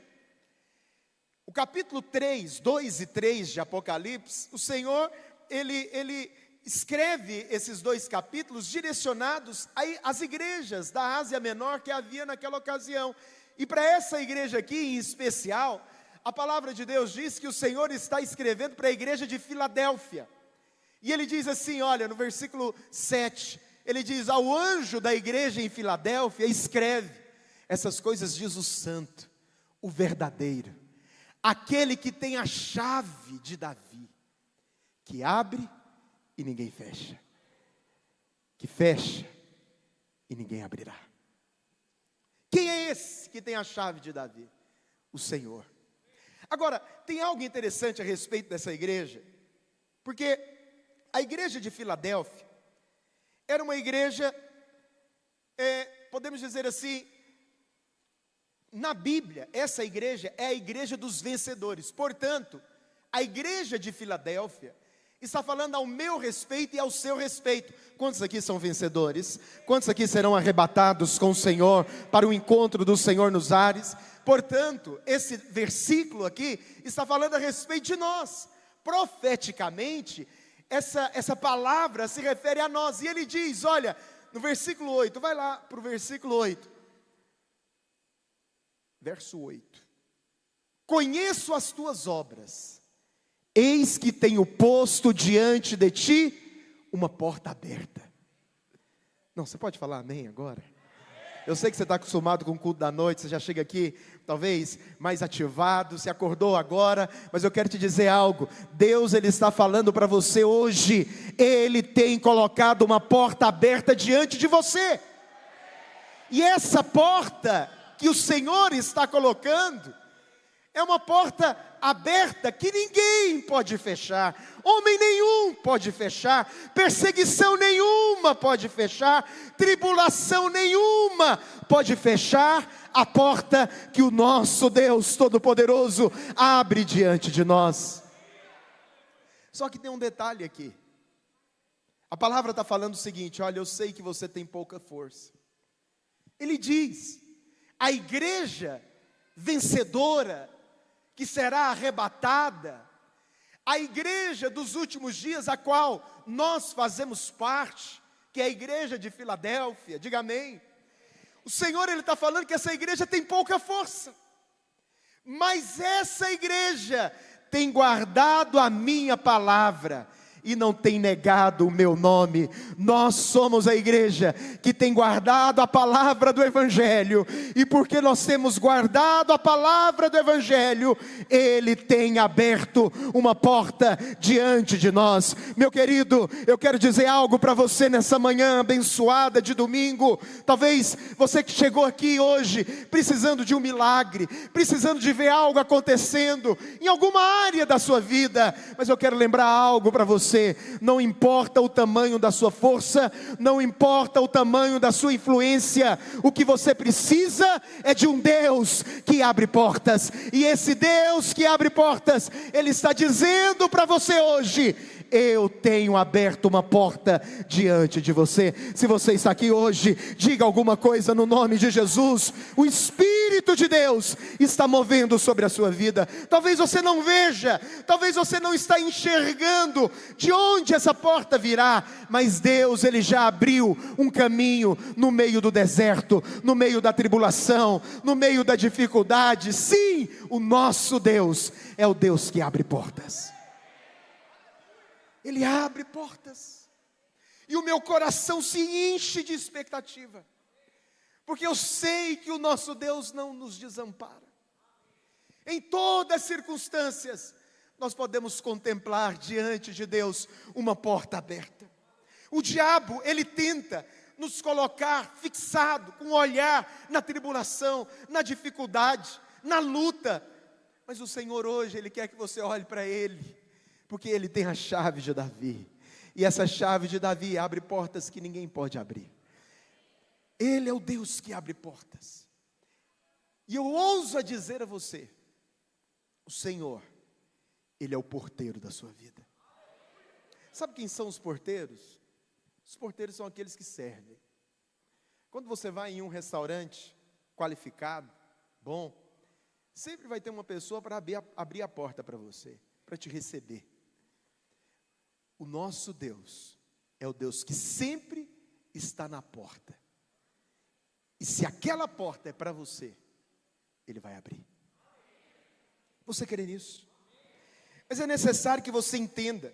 O capítulo 3, 2 e 3 de Apocalipse, o Senhor, Ele escreve esses 2 capítulos direcionados às igrejas da Ásia Menor que havia naquela ocasião. E para essa igreja aqui em especial, a palavra de Deus diz que o Senhor está escrevendo para a igreja de Filadélfia. E Ele diz assim, olha, no versículo 7... Ele diz, ao anjo da igreja em Filadélfia, escreve, essas coisas diz o santo, o verdadeiro, aquele que tem a chave de Davi, que abre e ninguém fecha, que fecha e ninguém abrirá. Quem é esse que tem a chave de Davi? O Senhor. Agora, tem algo interessante a respeito dessa igreja, porque a igreja de Filadélfia era uma igreja, podemos dizer assim, na Bíblia, essa igreja é a igreja dos vencedores. Portanto, a igreja de Filadélfia está falando ao meu respeito e ao seu respeito. Quantos aqui são vencedores? Quantos aqui serão arrebatados com o Senhor para o encontro do Senhor nos ares? Portanto, esse versículo aqui está falando a respeito de nós. Profeticamente, essa palavra se refere a nós. E ele diz, olha, no versículo 8, vai lá para o versículo 8. Verso 8. Conheço as tuas obras, eis que tenho posto diante de ti uma porta aberta. Não, você pode falar amém agora? Eu sei que você está acostumado com o culto da noite, você já chega aqui, talvez, mais ativado, se acordou agora, mas eu quero te dizer algo, Deus, Ele está falando para você hoje, Ele tem colocado uma porta aberta diante de você, e essa porta que o Senhor está colocando, é uma porta aberta que ninguém pode fechar, homem nenhum pode fechar, perseguição nenhuma pode fechar, tribulação nenhuma pode fechar a porta que o nosso Deus Todo-Poderoso abre diante de nós. Só que tem um detalhe aqui, a palavra está falando o seguinte, olha, eu sei que você tem pouca força. Ele diz, a igreja vencedora, que será arrebatada, a igreja dos últimos dias, a qual nós fazemos parte, que é a igreja de Filadélfia, diga amém. O Senhor, Ele está falando que essa igreja tem pouca força, mas essa igreja tem guardado a minha palavra, e não tem negado o meu nome. Nós somos a igreja que tem guardado a palavra do Evangelho, e porque nós temos guardado a palavra do Evangelho, Ele tem aberto uma porta diante de nós. Meu querido, eu quero dizer algo para você nessa manhã abençoada de domingo. Talvez você que chegou aqui hoje precisando de um milagre, precisando de ver algo acontecendo em alguma área da sua vida, mas eu quero lembrar algo para você. Não importa o tamanho da sua força, não importa o tamanho da sua influência, o que você precisa é de um Deus que abre portas, e esse Deus que abre portas, Ele está dizendo para você hoje: eu tenho aberto uma porta diante de você. Se você está aqui hoje, diga alguma coisa no nome de Jesus. O Espírito de Deus está movendo sobre a sua vida. Talvez você não veja, talvez você não está enxergando de onde essa porta virá, mas Deus, Ele já abriu um caminho no meio do deserto, no meio da tribulação, no meio da dificuldade. Sim, o nosso Deus é o Deus que abre portas. Ele abre portas, e o meu coração se enche de expectativa, porque eu sei que o nosso Deus não nos desampara. Em todas as circunstâncias, nós podemos contemplar diante de Deus uma porta aberta. O diabo, ele tenta nos colocar fixado, com o olhar na tribulação, na dificuldade, na luta, mas o Senhor hoje, Ele quer que você olhe para Ele, porque Ele tem a chave de Davi, e essa chave de Davi abre portas que ninguém pode abrir. Ele é o Deus que abre portas, e eu ouso a dizer a você, o Senhor, Ele é o porteiro da sua vida. Sabe quem são os porteiros? Os porteiros são aqueles que servem. Quando você vai em um restaurante qualificado, bom, sempre vai ter uma pessoa para abrir a porta para você, para te receber. O nosso Deus é o Deus que sempre está na porta. E se aquela porta é para você, Ele vai abrir. Você crê nisso? Mas é necessário que você entenda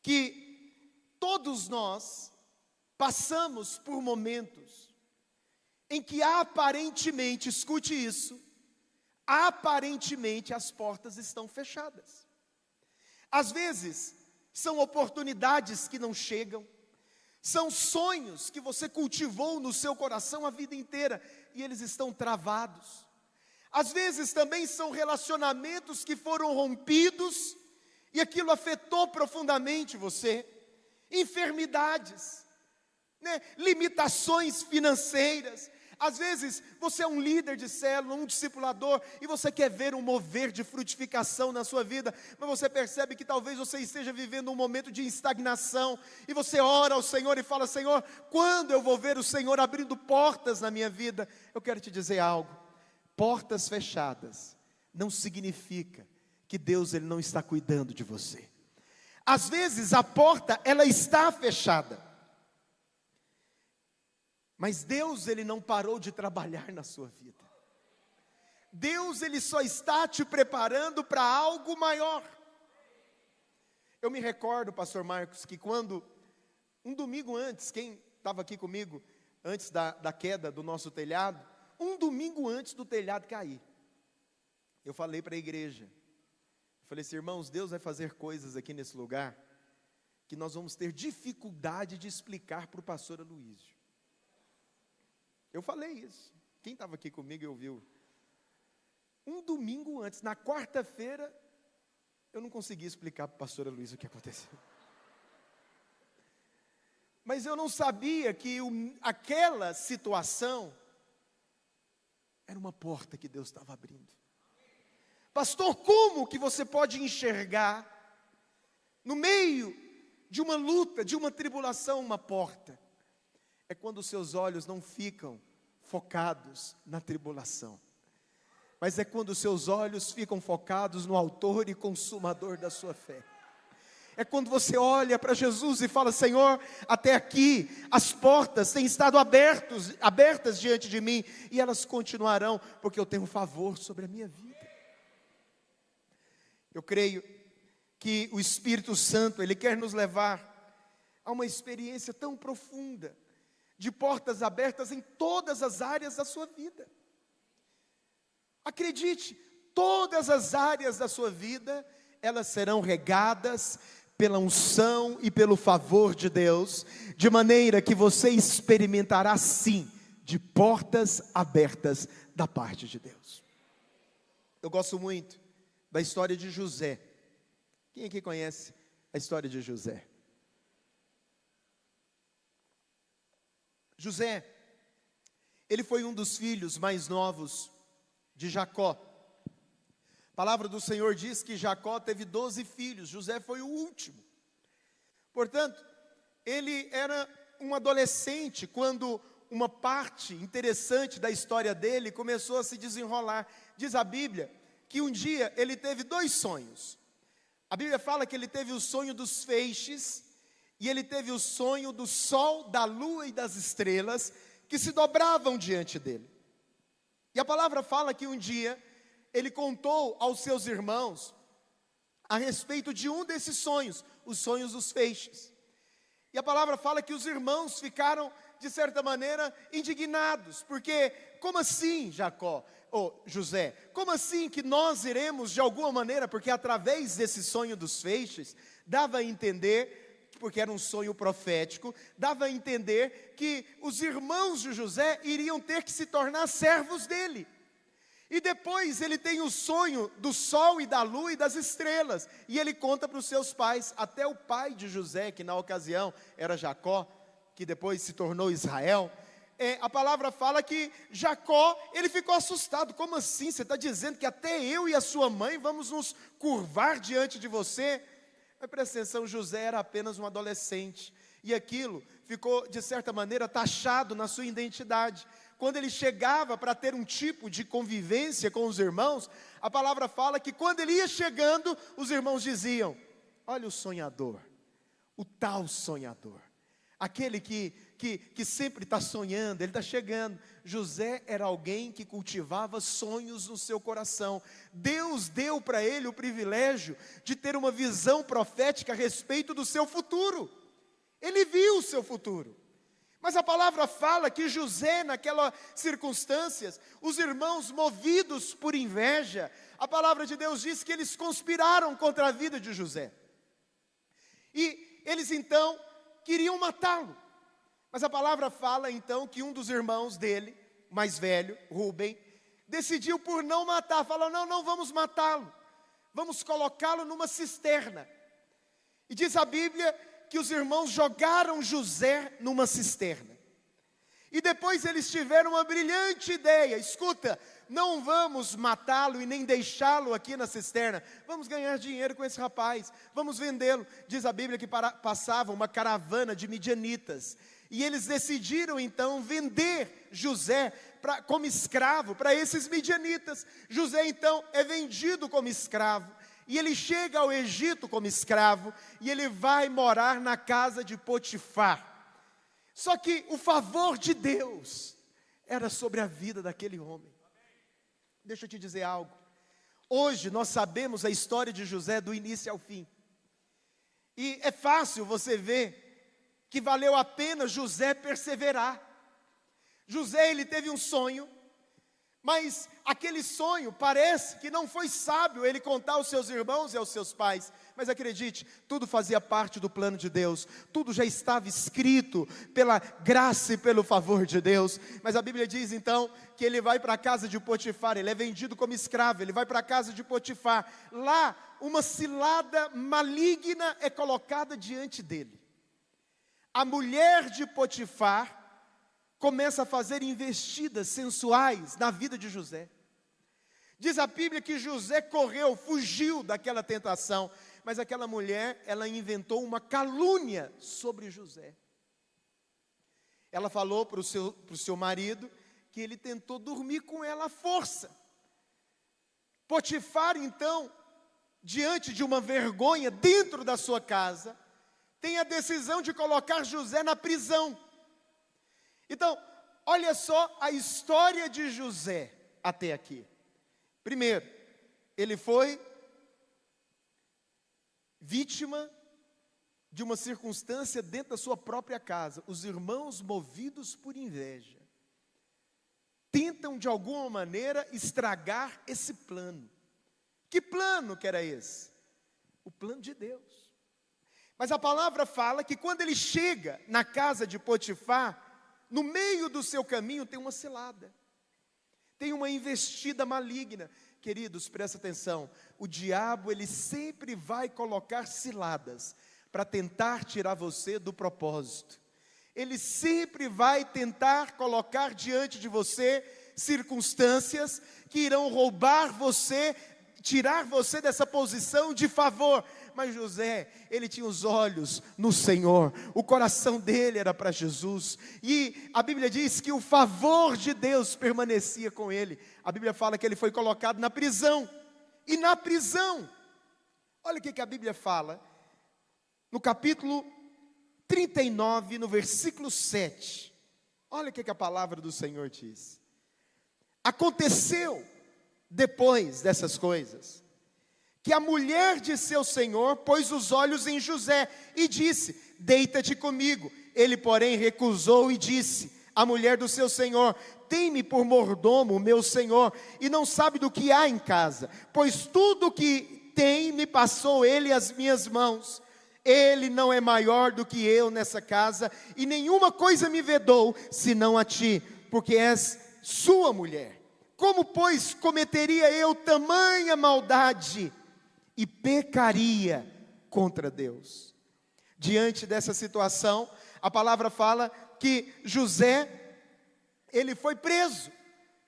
que todos nós passamos por momentos em que aparentemente, escute isso, aparentemente as portas estão fechadas. Às vezes, são oportunidades que não chegam, são sonhos que você cultivou no seu coração a vida inteira, e eles estão travados. Às vezes também são relacionamentos que foram rompidos, e aquilo afetou profundamente você. Enfermidades, limitações financeiras. Às vezes você é um líder de célula, um discipulador, e você quer ver um mover de frutificação na sua vida, mas você percebe que talvez você esteja vivendo um momento de estagnação, e você ora ao Senhor e fala: Senhor, quando eu vou ver o Senhor abrindo portas na minha vida? Eu quero te dizer algo: portas fechadas não significa que Deus, Ele não está cuidando de você. Às vezes a porta, ela está fechada, mas Deus, Ele não parou de trabalhar na sua vida. Deus, Ele só está te preparando para algo maior. Eu me recordo, pastor Marcos, que quando, um domingo antes, quem estava aqui comigo, antes da queda do nosso telhado, um domingo antes do telhado cair, eu falei para a igreja, eu falei assim: irmãos, Deus vai fazer coisas aqui nesse lugar, que nós vamos ter dificuldade de explicar para o pastor Aloísio. Eu falei isso. Quem estava aqui comigo e ouviu? Um domingo antes, na quarta-feira, eu não consegui explicar para o pastor Aloísio o que aconteceu. Mas eu não sabia que aquela situação era uma porta que Deus estava abrindo. Pastor, como que você pode enxergar, no meio de uma luta, de uma tribulação, uma porta? É quando os seus olhos não ficam focados na tribulação, mas é quando os seus olhos ficam focados no autor e consumador da sua fé. É quando você olha para Jesus e fala: Senhor, até aqui as portas têm estado abertas diante de mim, e elas continuarão, porque eu tenho um favor sobre a minha vida. Eu creio que o Espírito Santo, ele quer nos levar a uma experiência tão profunda, de portas abertas em todas as áreas da sua vida. Acredite, todas as áreas da sua vida, elas serão regadas pela unção e pelo favor de Deus, de maneira que você experimentará sim, de portas abertas da parte de Deus. Eu gosto muito da história de José. Quem aqui conhece a história de José? José, ele foi um dos filhos mais novos de Jacó. A palavra do Senhor diz que Jacó teve 12 filhos, José foi o último. Portanto, ele era um adolescente quando uma parte interessante da história dele começou a se desenrolar. Diz a Bíblia que um dia ele teve 2 sonhos. A Bíblia fala que ele teve o sonho dos feixes e ele teve o sonho do sol, da lua e das estrelas que se dobravam diante dele. E a palavra fala que um dia ele contou aos seus irmãos a respeito de um desses sonhos, os sonhos dos feixes. E a palavra fala que os irmãos ficaram, de certa maneira, indignados, porque como assim, José, como assim que nós iremos de alguma maneira, porque através desse sonho dos feixes, dava a entender, porque era um sonho profético, dava a entender que os irmãos de José iriam ter que se tornar servos dele. E depois ele tem o sonho do sol e da lua e das estrelas, e ele conta para os seus pais, até o pai de José, que na ocasião era Jacó, que depois se tornou Israel. A palavra fala que Jacó, ele ficou assustado. Como assim? Você está dizendo que até eu e a sua mãe vamos nos curvar diante de você? Mas presta atenção, José era apenas um adolescente, e aquilo ficou, de certa maneira, taxado na sua identidade. Quando ele chegava para ter um tipo de convivência com os irmãos, a palavra fala que quando ele ia chegando, os irmãos diziam: olha o sonhador, o tal sonhador, aquele que sempre está sonhando, ele está chegando. José era alguém que cultivava sonhos no seu coração. Deus deu para ele o privilégio de ter uma visão profética a respeito do seu futuro. Ele viu o seu futuro. Mas a palavra fala que José, naquelas circunstâncias, os irmãos movidos por inveja, a palavra de Deus diz que eles conspiraram contra a vida de José. E eles então queriam matá-lo. Mas a palavra fala então que um dos irmãos dele, mais velho, Rubem, decidiu por não matar. Falou: não vamos matá-lo, vamos colocá-lo numa cisterna. E diz a Bíblia que os irmãos jogaram José numa cisterna. E depois eles tiveram uma brilhante ideia: escuta, não vamos matá-lo e nem deixá-lo aqui na cisterna, vamos ganhar dinheiro com esse rapaz, vamos vendê-lo. Diz a Bíblia que passava uma caravana de midianitas, e eles decidiram então vender José como escravo para esses midianitas. José então é vendido como escravo, e ele chega ao Egito como escravo, e ele vai morar na casa de Potifar. Só que o favor de Deus era sobre a vida daquele homem. Deixa eu te dizer algo. Hoje nós sabemos a história de José do início ao fim. E é fácil você ver que valeu a pena José perseverar. José, ele teve um sonho, mas aquele sonho parece que não foi sábio ele contar aos seus irmãos e aos seus pais. Mas acredite, tudo fazia parte do plano de Deus, tudo já estava escrito pela graça e pelo favor de Deus. Mas a Bíblia diz então que ele vai para a casa de Potifar, ele é vendido como escravo, ele vai para a casa de Potifar. Lá uma cilada maligna é colocada diante dele. A mulher de Potifar começa a fazer investidas sensuais na vida de José. Diz a Bíblia que José correu, fugiu daquela tentação, mas aquela mulher, ela inventou uma calúnia sobre José. Ela falou para o seu marido que ele tentou dormir com ela à força. Potifar, então, diante de uma vergonha dentro da sua casa, tem a decisão de colocar José na prisão. Então, olha só a história de José até aqui. Primeiro, ele foi vítima de uma circunstância dentro da sua própria casa. Os irmãos, movidos por inveja, tentam de alguma maneira estragar esse plano. Que plano que era esse? O plano de Deus. Mas a palavra fala que quando ele chega na casa de Potifar, no meio do seu caminho tem uma cilada, tem uma investida maligna. Queridos, presta atenção, o diabo ele sempre vai colocar ciladas para tentar tirar você do propósito. Ele sempre vai tentar colocar diante de você circunstâncias que irão roubar você, tirar você dessa posição de favor. Mas José, ele tinha os olhos no Senhor, o coração dele era para Jesus, e a Bíblia diz que o favor de Deus permanecia com ele. A Bíblia fala que ele foi colocado na prisão, e na prisão, olha o que a Bíblia fala, no capítulo 39, no versículo 7, olha o que a palavra do Senhor diz. Aconteceu, depois dessas coisas, que a mulher de seu senhor pôs os olhos em José e disse: deita-te comigo. Ele, porém, recusou e disse: a mulher do seu senhor tem-me por mordomo, meu senhor, e não sabe do que há em casa, pois tudo o que tem me passou ele às minhas mãos. Ele não é maior do que eu nessa casa, e nenhuma coisa me vedou, senão a ti, porque és sua mulher. Como, pois, cometeria eu tamanha maldade e pecaria contra Deus? Diante dessa situação, a palavra fala que José, ele foi preso,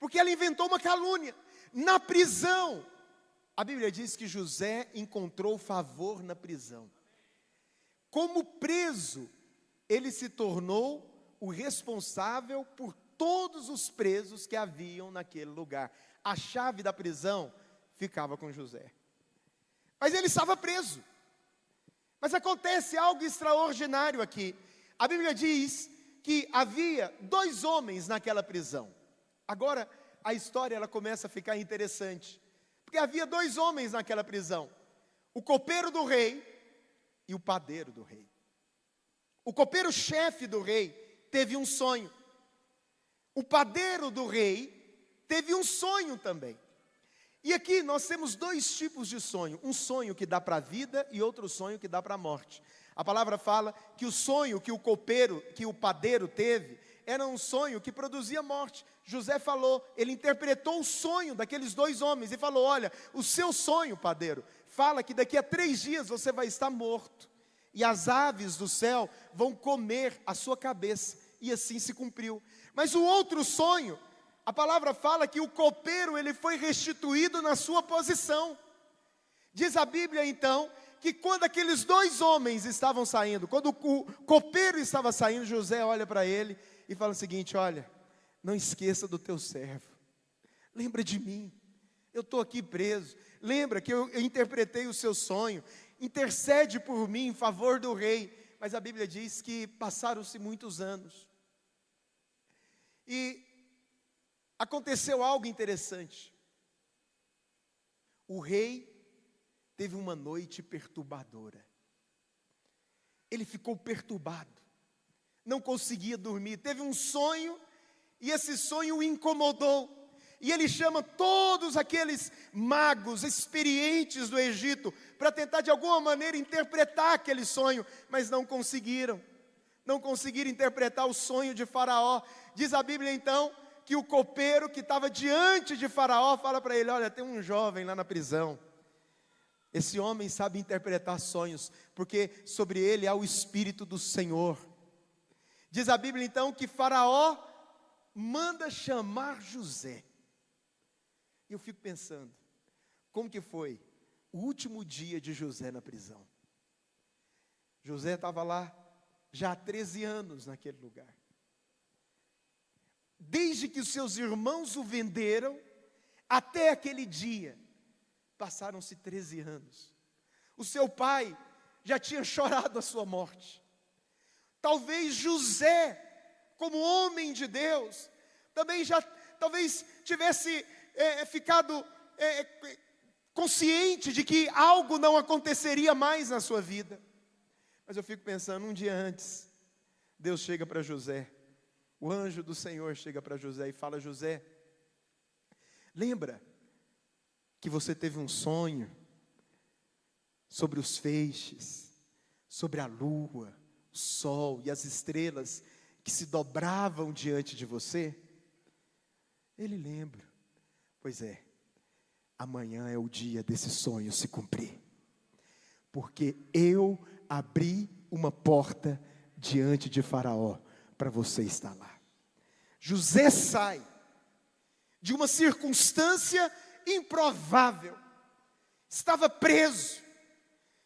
porque ela inventou uma calúnia. Na prisão, a Bíblia diz que José encontrou favor na prisão. Como preso, ele se tornou o responsável por todos os presos que haviam naquele lugar. A chave da prisão ficava com José. Mas ele estava preso. Mas acontece algo extraordinário aqui. A Bíblia diz que havia 2 homens naquela prisão. Agora a história ela começa a ficar interessante, porque havia 2 homens naquela prisão: o copeiro do rei e o padeiro do rei. O copeiro-chefe do rei teve um sonho. O padeiro do rei teve um sonho também. E aqui nós temos 2 tipos de sonho: um sonho que dá para a vida e outro sonho que dá para a morte. A palavra fala que o sonho que o padeiro teve, era um sonho que produzia morte. José falou, ele interpretou o sonho daqueles 2 homens e falou: olha, o seu sonho, padeiro, fala que daqui a 3 dias você vai estar morto, e as aves do céu vão comer a sua cabeça. E assim se cumpriu. Mas o outro sonho, a palavra fala que o copeiro ele foi restituído na sua posição. Diz a Bíblia então, que quando aqueles 2 homens estavam saindo, quando o copeiro estava saindo, José olha para ele e fala o seguinte: olha, não esqueça do teu servo, lembra de mim, eu estou aqui preso, lembra que eu interpretei o seu sonho, intercede por mim em favor do rei. Mas a Bíblia diz que passaram-se muitos anos, e aconteceu algo interessante. O rei teve uma noite perturbadora. Ele ficou perturbado, não conseguia dormir, teve um sonho, e esse sonho o incomodou. E ele chama todos aqueles magos experientes do Egito para tentar de alguma maneira interpretar aquele sonho, mas não conseguiram interpretar o sonho de Faraó. Diz a Bíblia então que o copeiro que estava diante de Faraó fala para ele: olha, tem um jovem lá na prisão, esse homem sabe interpretar sonhos, porque sobre ele há o Espírito do Senhor. Diz a Bíblia então que Faraó manda chamar José. E eu fico pensando, como que foi o último dia de José na prisão? José estava lá já há 13 anos naquele lugar. Desde que os seus irmãos o venderam até aquele dia, passaram-se 13 anos. O seu pai já tinha chorado a sua morte. Talvez José, como homem de Deus, também já talvez tivesse ficado consciente de que algo não aconteceria mais na sua vida. Mas eu fico pensando, um dia antes, Deus chega para José, o anjo do Senhor chega para José e fala: José, lembra que você teve um sonho sobre os feixes, sobre a lua, o sol e as estrelas que se dobravam diante de você? Ele lembra. Pois é, amanhã é o dia desse sonho se cumprir, porque eu abri uma porta diante de Faraó para você estar lá. José sai de uma circunstância improvável, estava preso,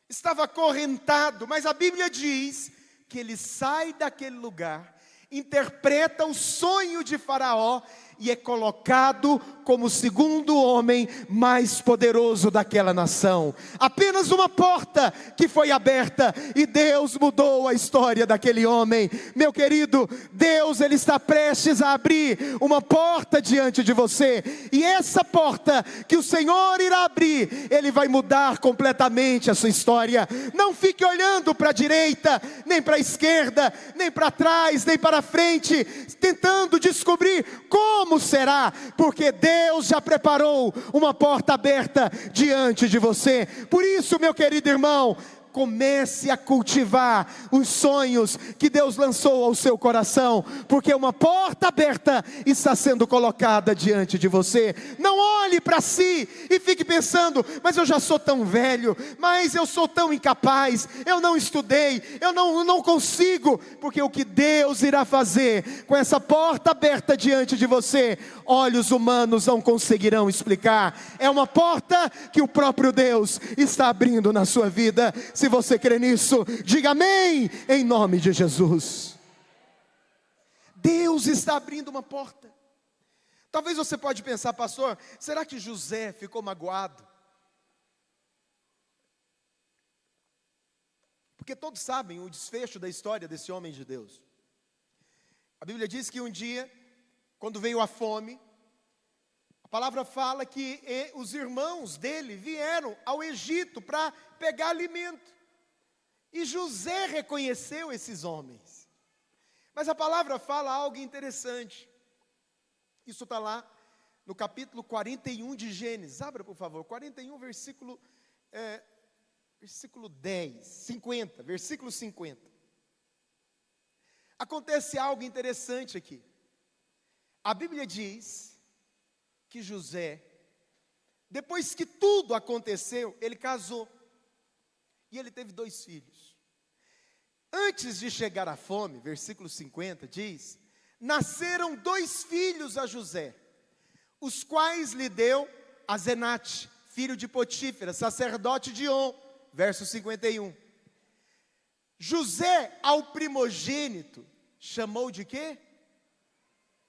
estava acorrentado, mas a Bíblia diz que ele sai daquele lugar, interpreta o sonho de Faraó e é colocado como o segundo homem mais poderoso daquela nação. Apenas uma porta que foi aberta e Deus mudou a história daquele homem. Meu querido, Deus, Ele está prestes a abrir uma porta diante de você, e essa porta que o Senhor irá abrir, Ele vai mudar completamente a sua história. Não fique olhando para a direita, nem para a esquerda, nem para trás, nem para frente, tentando descobrir como será, porque Deus já preparou uma porta aberta diante de você. Por isso, meu querido irmão, comece a cultivar os sonhos que Deus lançou ao seu coração, porque uma porta aberta está sendo colocada diante de você. Não olhe para si e fique pensando: mas eu já sou tão velho, mas eu sou tão incapaz, eu não estudei, eu não consigo. Porque o que Deus irá fazer com essa porta aberta diante de você, olhos humanos não conseguirão explicar. É uma porta que o próprio Deus está abrindo na sua vida. Se você crê nisso, diga amém, em nome de Jesus. Deus está abrindo uma porta. Talvez você pode pensar: pastor, será que José ficou magoado? Porque todos sabem o desfecho da história desse homem de Deus. A Bíblia diz que um dia, quando veio a fome, a palavra fala que os irmãos dele vieram ao Egito para pegar alimento. E José reconheceu esses homens. Mas a palavra fala algo interessante. Isso está lá no capítulo 41 de Gênesis. Abra, por favor, 41, versículo 50, versículo 50. Acontece algo interessante aqui. A Bíblia diz que José, depois que tudo aconteceu, ele casou. E ele teve 2 filhos. Antes de chegar à fome, versículo 50 diz: nasceram 2 filhos a José, os quais lhe deu Azenate, filho de Potífera, sacerdote de On. Verso 51. José, ao primogênito, chamou de quê?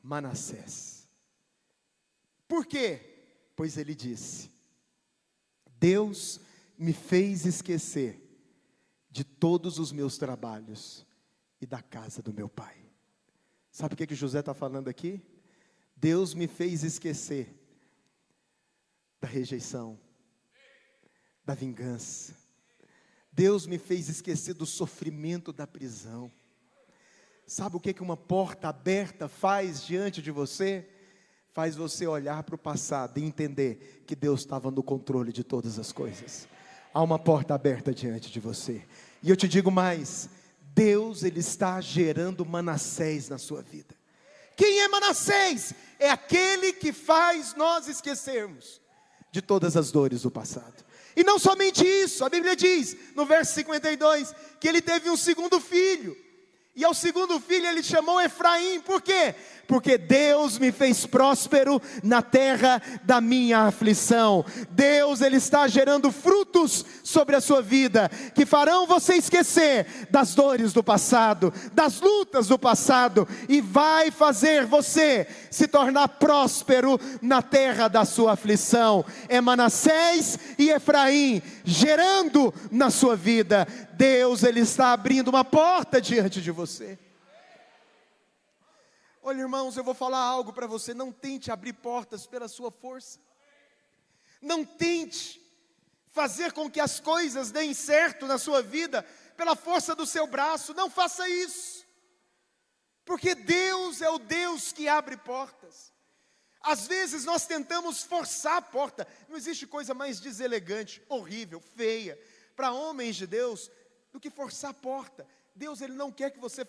Manassés. Por quê? Pois ele disse: Deus me fez esquecer de todos os meus trabalhos e da casa do meu pai. Sabe o que José está falando aqui? Deus me fez esquecer da rejeição, da vingança. Deus me fez esquecer do sofrimento da prisão. Sabe o que uma porta aberta faz diante de você? Faz você olhar para o passado e entender que Deus estava no controle de todas as coisas. Há uma porta aberta diante de você. E eu te digo mais: Deus, Ele está gerando Manassés na sua vida. Quem é Manassés? É aquele que faz nós esquecermos de todas as dores do passado. E não somente isso, a Bíblia diz, no verso 52, que ele teve um segundo filho. E ao segundo filho ele chamou Efraim. Por quê? Porque Deus me fez próspero na terra da minha aflição. Deus, Ele está gerando frutos sobre a sua vida, que farão você esquecer das dores do passado, das lutas do passado, e vai fazer você se tornar próspero na terra da sua aflição. É Manassés e Efraim gerando na sua vida. Deus, Ele está abrindo uma porta diante de você. Olha, irmãos, eu vou falar algo para você. Não tente abrir portas pela sua força. Não tente fazer com que as coisas deem certo na sua vida pela força do seu braço. Não faça isso, porque Deus é o Deus que abre portas. Às vezes nós tentamos forçar a porta. Não existe coisa mais deselegante, horrível, feia para homens de Deus do que forçar a porta. Deus, Ele não quer que você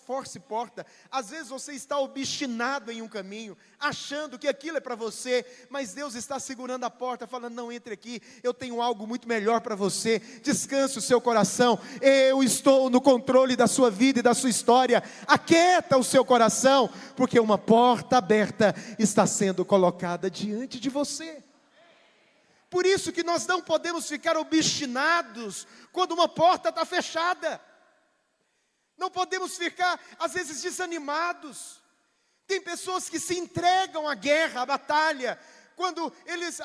force porta. Às vezes você está obstinado em um caminho, achando que aquilo é para você, mas Deus está segurando a porta, falando: não, entre aqui, eu tenho algo muito melhor para você. Descanse o seu coração, eu estou no controle da sua vida e da sua história. Aquieta o seu coração, porque uma porta aberta está sendo colocada diante de você. Por isso que nós não podemos ficar obstinados quando uma porta está fechada. Não podemos ficar, às vezes, desanimados. Tem pessoas que se entregam à guerra, à batalha, quando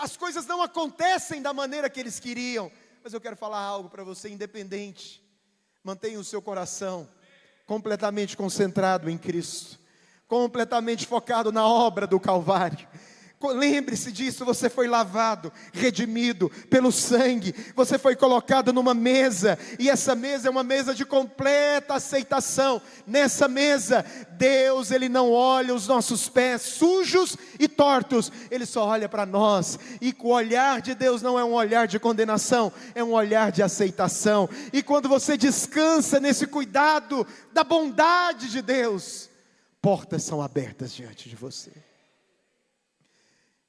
as coisas não acontecem da maneira que eles queriam. Mas eu quero falar algo para você, independente. Mantenha o seu coração completamente concentrado em Cristo, completamente focado na obra do Calvário. Lembre-se disso, você foi lavado, redimido pelo sangue, você foi colocado numa mesa, e essa mesa é uma mesa de completa aceitação. Nessa mesa, Deus, Ele não olha os nossos pés sujos e tortos, Ele só olha para nós, e o olhar de Deus não é um olhar de condenação, é um olhar de aceitação. E quando você descansa nesse cuidado da bondade de Deus, portas são abertas diante de você.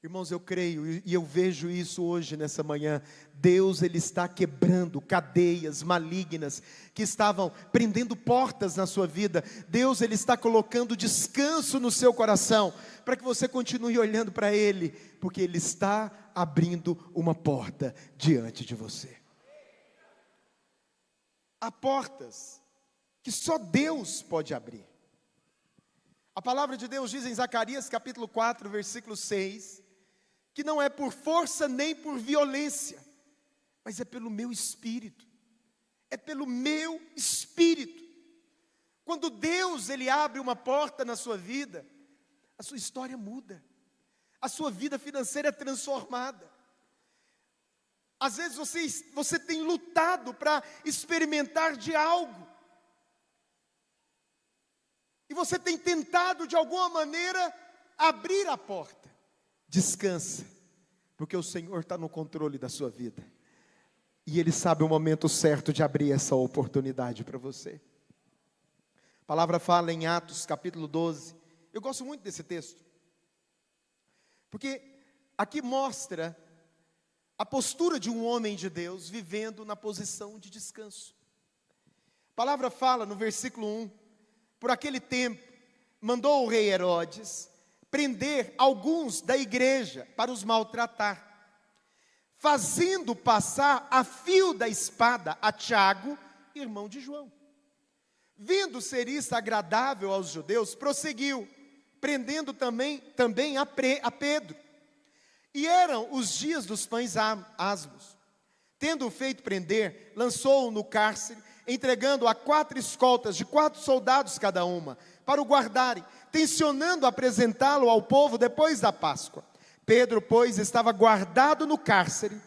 Irmãos, eu creio e eu vejo isso hoje nessa manhã. Deus, Ele está quebrando cadeias malignas que estavam prendendo portas na sua vida. Deus, Ele está colocando descanso no seu coração, para que você continue olhando para Ele, porque Ele está abrindo uma porta diante de você. Há portas que só Deus pode abrir. A palavra de Deus diz em Zacarias capítulo 4, versículo 6, que não é por força nem por violência, mas é pelo meu espírito. É pelo meu espírito. Quando Deus, Ele abre uma porta na sua vida, a sua história muda, a sua vida financeira é transformada. Às vezes você tem lutado para experimentar de algo, e você tem tentado de alguma maneira abrir a porta. Descansa, porque o Senhor está no controle da sua vida, e Ele sabe o momento certo de abrir essa oportunidade para você. A palavra fala em Atos capítulo 12, eu gosto muito desse texto, porque aqui mostra a postura de um homem de Deus, vivendo na posição de descanso. A palavra fala no versículo 1, por aquele tempo, mandou o rei Herodes prender alguns da igreja para os maltratar, fazendo passar a fio da espada a Tiago, irmão de João. Vendo ser isso agradável aos judeus, prosseguiu, prendendo também a Pedro. E eram os dias dos pães asmos. Tendo-o feito prender, lançou-o no cárcere, entregando a 4 escoltas de 4 soldados cada uma, para o guardarem, tencionando apresentá-lo ao povo depois da Páscoa. Pedro, pois, estava guardado no cárcere,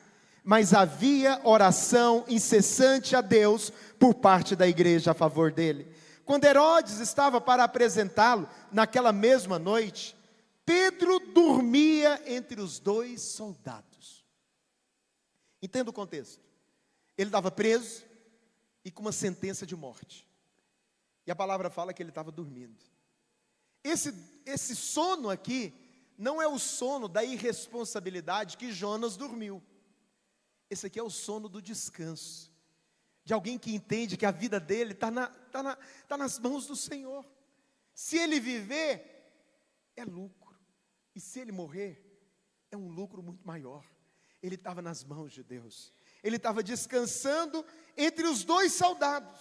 mas havia oração incessante a Deus por parte da igreja a favor dele. Quando Herodes estava para apresentá-lo, naquela mesma noite, Pedro dormia entre os 2 soldados. Entenda o contexto. Ele estava preso e com uma sentença de morte. E a palavra fala que ele estava dormindo. Esse sono aqui não é o sono da irresponsabilidade que Jonas dormiu. Esse aqui é o sono do descanso, de alguém que entende que a vida dele está nas mãos do Senhor. Se ele viver, é lucro. E se ele morrer, é um lucro muito maior. Ele estava nas mãos de Deus. Ele estava descansando entre os 2 soldados.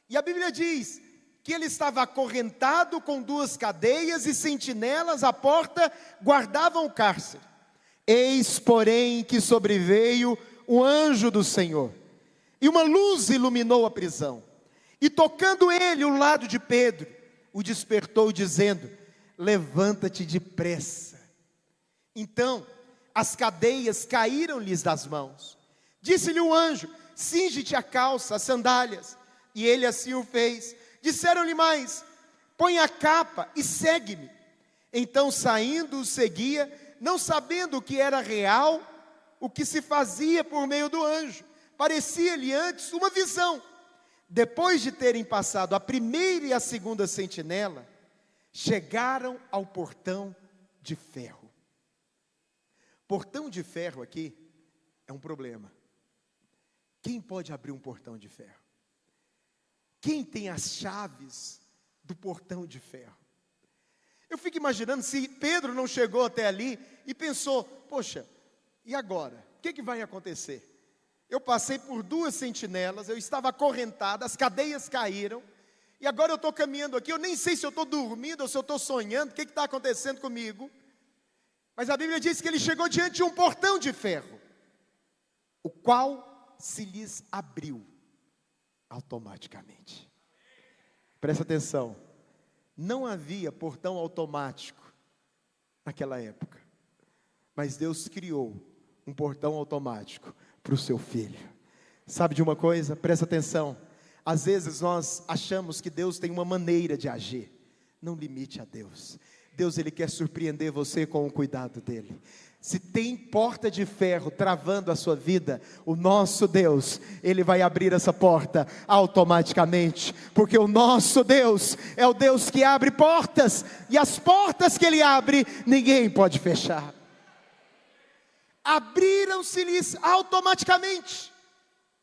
E a Bíblia diz que ele estava acorrentado com 2 cadeias e sentinelas à porta guardavam o cárcere. Eis, porém, que sobreveio o anjo do Senhor, e uma luz iluminou a prisão. E tocando ele o lado de Pedro, o despertou dizendo: levanta-te depressa. Então as cadeias caíram-lhes das mãos. Disse-lhe o anjo: cinge-te a calça, as sandálias. E ele assim o fez. Disseram-lhe mais: põe a capa e segue-me. Então saindo o seguia, não sabendo o que era real, o que se fazia por meio do anjo. Parecia-lhe antes uma visão. Depois de terem passado a primeira e a segunda sentinela, chegaram ao portão de ferro. Portão de ferro aqui é um problema. Quem pode abrir um portão de ferro? Quem tem as chaves do portão de ferro? Eu fico imaginando se Pedro não chegou até ali e pensou: poxa, e agora? O que vai acontecer? Eu passei por 2 sentinelas, eu estava acorrentado, as cadeias caíram, e agora eu estou caminhando aqui, eu nem sei se eu estou dormindo ou se eu estou sonhando, o que está acontecendo comigo? Mas a Bíblia diz que ele chegou diante de um portão de ferro, o qual se lhes abriu automaticamente. Presta atenção, não havia portão automático naquela época, mas Deus criou um portão automático para o seu filho. Sabe de uma coisa? Presta atenção. Às vezes nós achamos que Deus tem uma maneira de agir. Não limite a Deus. Deus, Ele quer surpreender você com o cuidado dEle. Se tem porta de ferro travando a sua vida, o nosso Deus, Ele vai abrir essa porta automaticamente, porque o nosso Deus é o Deus que abre portas, e as portas que Ele abre, ninguém pode fechar. Abriram-se-lhes automaticamente,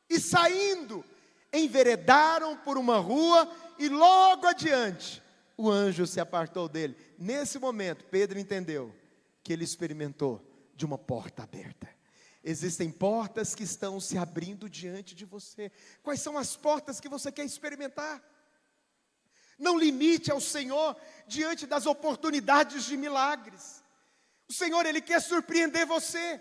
e saindo, enveredaram por uma rua, e logo adiante, o anjo se apartou dele. Nesse momento, Pedro entendeu que ele experimentou de uma porta aberta. Existem portas que estão se abrindo diante de você. Quais são as portas que você quer experimentar? Não limite ao Senhor diante das oportunidades de milagres. O Senhor, Ele quer surpreender você.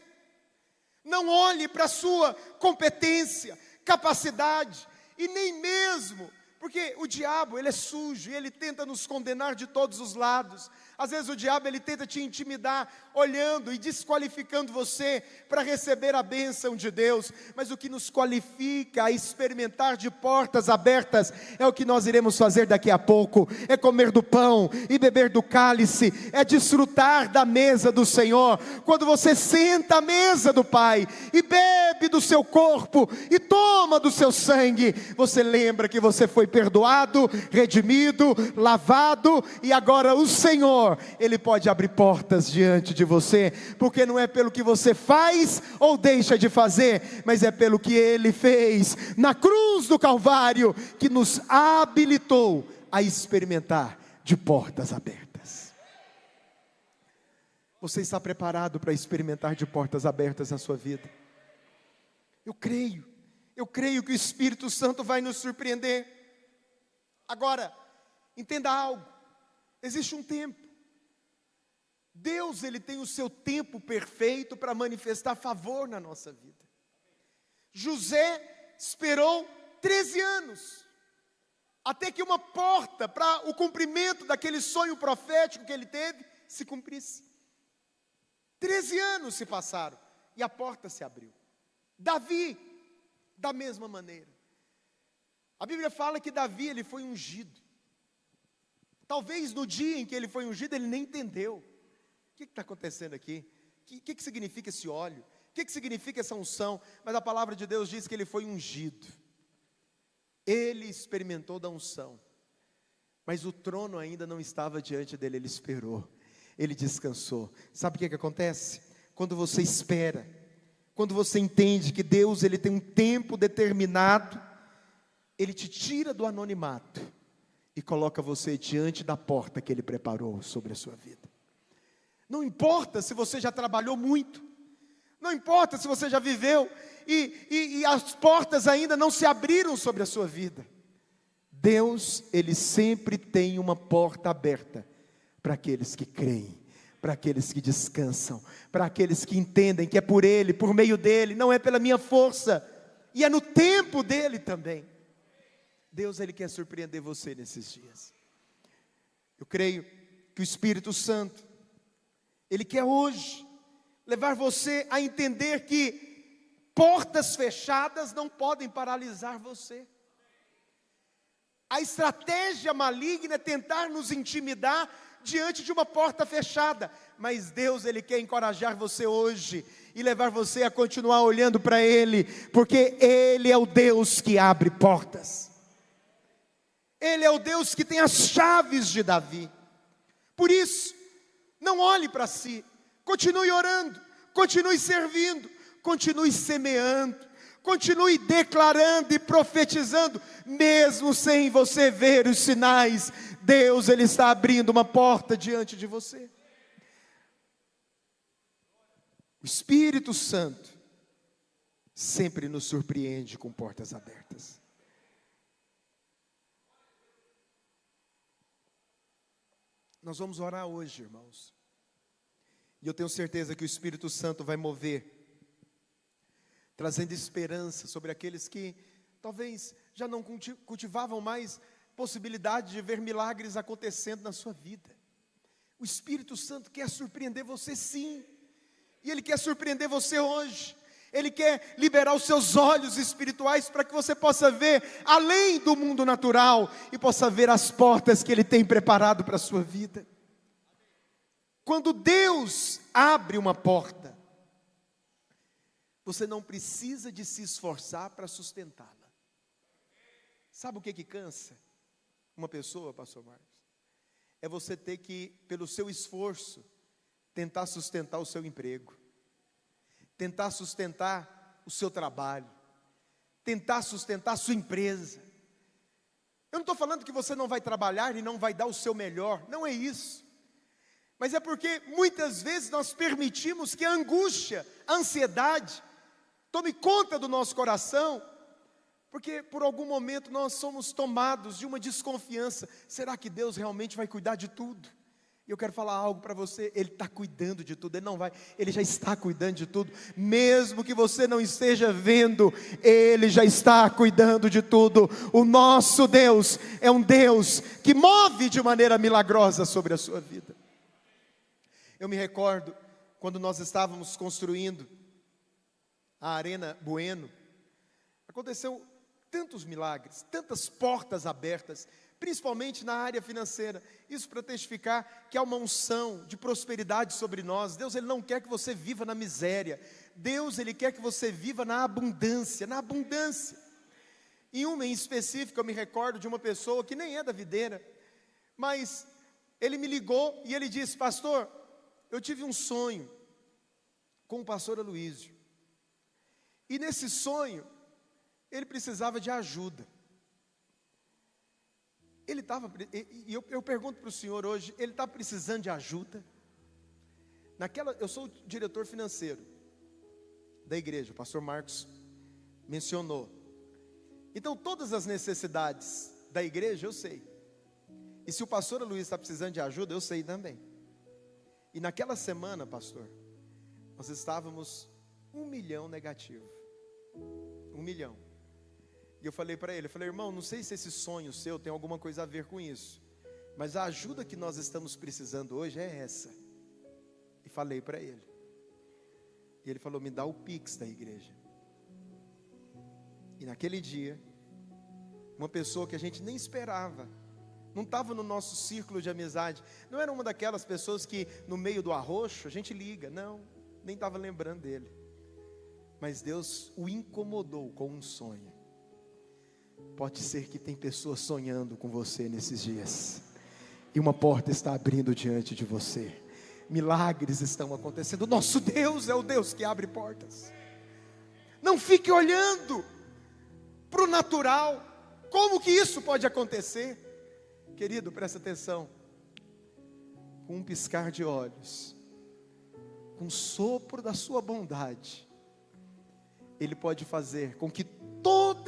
Não olhe para a sua competência, capacidade, e nem mesmo, porque o diabo, ele é sujo, e ele tenta nos condenar de todos os lados. Às vezes o diabo, ele tenta te intimidar, olhando e desqualificando você para receber a bênção de Deus. Mas o que nos qualifica a experimentar de portas abertas, é o que nós iremos fazer daqui a pouco, é comer do pão e beber do cálice, é desfrutar da mesa do Senhor. Quando você senta à mesa do Pai, e bebe do seu corpo, e toma do seu sangue, você lembra que você foi perdoado, redimido, lavado, e agora o Senhor, Ele pode abrir portas diante de você, porque não é pelo que você faz ou deixa de fazer, mas é pelo que Ele fez na cruz do Calvário, que nos habilitou a experimentar de portas abertas. Você está preparado para experimentar de portas abertas na sua vida? Eu creio que o Espírito Santo vai nos surpreender. Agora, entenda algo, existe um tempo. Deus, Ele tem o seu tempo perfeito para manifestar favor na nossa vida. José esperou 13 anos, até que uma porta para o cumprimento daquele sonho profético que ele teve, se cumprisse. 13 anos se passaram, e a porta se abriu. Davi, da mesma maneira. A Bíblia fala que Davi, ele foi ungido. Talvez no dia em que ele foi ungido, ele nem entendeu. O que está acontecendo aqui? O que significa esse óleo? O que significa essa unção? Mas a palavra de Deus diz que ele foi ungido. Ele experimentou da unção. Mas o trono ainda não estava diante dele, ele esperou. Ele descansou. Sabe o que acontece? Quando você espera, quando você entende que Deus, Ele tem um tempo determinado, Ele te tira do anonimato e coloca você diante da porta que Ele preparou sobre a sua vida. Não importa se você já trabalhou muito, não importa se você já viveu e as portas ainda não se abriram sobre a sua vida. Deus, Ele sempre tem uma porta aberta para aqueles que creem, para aqueles que descansam, para aqueles que entendem que é por Ele, por meio dEle, não é pela minha força, e é no tempo dEle também. Deus, Ele quer surpreender você nesses dias. Eu creio que o Espírito Santo, Ele quer hoje levar você a entender que Portas fechadas não podem paralisar você. A estratégia maligna é tentar nos intimidar diante de uma porta fechada. Mas Deus, Ele quer encorajar você hoje e levar você a continuar olhando para Ele, porque Ele é o Deus que abre portas. Ele é o Deus que tem as chaves de Davi. Por isso, não olhe para si, continue orando, continue servindo, continue semeando, continue declarando e profetizando, mesmo sem você ver os sinais. Deus, Ele está abrindo uma porta diante de você. O Espírito Santo sempre nos surpreende com portas abertas. Nós vamos orar hoje, irmãos. E eu tenho certeza que o Espírito Santo vai mover, trazendo esperança sobre aqueles que talvez já não cultivavam mais possibilidade de ver milagres acontecendo na sua vida. O Espírito Santo quer surpreender você, sim. E Ele quer surpreender você hoje. Ele quer liberar os seus olhos espirituais para que você possa ver além do mundo natural e possa ver as portas que Ele tem preparado para a sua vida. Quando Deus abre uma porta, você não precisa de se esforçar para sustentá-la. Sabe o que cansa uma pessoa, pastor Marcos? É você ter que, pelo seu esforço, tentar sustentar o seu emprego, tentar sustentar o seu trabalho, tentar sustentar a sua empresa. Eu não estou falando que você não vai trabalhar e não vai dar o seu melhor, não é isso. Mas é porque muitas vezes nós permitimos que a angústia, a ansiedade, tome conta do nosso coração, porque por algum momento nós somos tomados de uma desconfiança. Será que Deus realmente vai cuidar de tudo? E eu quero falar algo para você, Ele está cuidando de tudo, Ele já está cuidando de tudo, mesmo que você não esteja vendo, Ele já está cuidando de tudo. O nosso Deus é um Deus que move de maneira milagrosa sobre a sua vida. Eu me recordo, quando nós estávamos construindo a Arena Bueno, aconteceu tantos milagres, tantas portas abertas, principalmente na área financeira. Isso para testificar que há uma unção de prosperidade sobre nós. Deus, Ele não quer que você viva na miséria. Deus, Ele quer que você viva na abundância, na abundância. E uma em específico, eu me recordo de uma pessoa que nem é da videira, mas ele me ligou e ele disse: pastor, eu tive um sonho com o pastor Aloísio, e nesse sonho, ele precisava de ajuda. Ele estava, e eu pergunto para o senhor hoje, ele está precisando de ajuda? Eu sou o diretor financeiro da igreja, o pastor Marcos mencionou. Então todas as necessidades da igreja eu sei. E se o pastor Luiz está precisando de ajuda, eu sei também. E naquela semana, pastor, nós estávamos 1 milhão negativo. 1 milhão. E eu falei para ele, irmão, não sei se esse sonho seu tem alguma coisa a ver com isso, mas a ajuda que nós estamos precisando hoje é essa. E falei para ele. E ele falou, me dá o Pix da igreja. E naquele dia, uma pessoa que a gente nem esperava, não estava no nosso círculo de amizade, não era uma daquelas pessoas que no meio do arroxo a gente liga, não, nem estava lembrando dele. Mas Deus o incomodou com um sonho. Pode ser que tem pessoas sonhando com você nesses dias, e uma porta está abrindo diante de você. Milagres estão acontecendo. Nosso Deus é o Deus que abre portas. Não fique olhando para o natural. Como que isso pode acontecer? Querido, presta atenção. Com um piscar de olhos, com um sopro da sua bondade, Ele pode fazer com que todo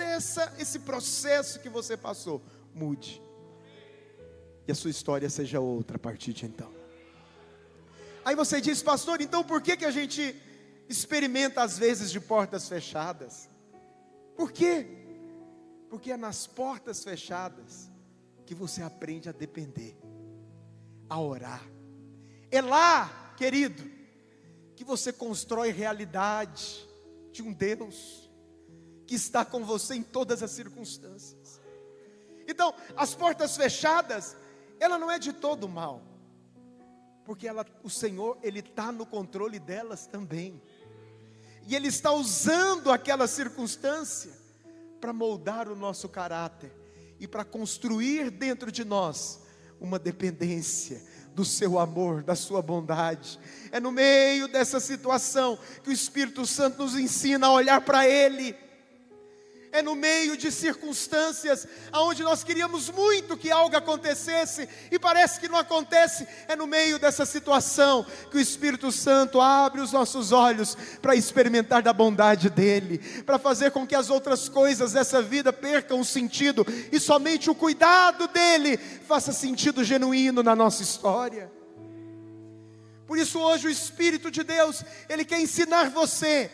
esse processo que você passou mude, e a sua história seja outra a partir de então. Aí você diz, pastor, então por que a gente experimenta às vezes de portas fechadas? Por quê? Porque é nas portas fechadas que você aprende a depender, a orar. É lá, querido, que você constrói realidade de um Deus que está com você em todas as circunstâncias. Então, as portas fechadas, ela não é de todo mal, porque o Senhor, Ele está no controle delas também, e Ele está usando aquela circunstância para moldar o nosso caráter, e para construir dentro de nós uma dependência do seu amor, da sua bondade. É no meio dessa situação que o Espírito Santo nos ensina a olhar para Ele. É no meio de circunstâncias onde nós queríamos muito que algo acontecesse e parece que não acontece. É no meio dessa situação que o Espírito Santo abre os nossos olhos para experimentar da bondade dEle, para fazer com que as outras coisas dessa vida percam o sentido e somente o cuidado dEle faça sentido genuíno na nossa história. Por isso hoje o Espírito de Deus, Ele quer ensinar você,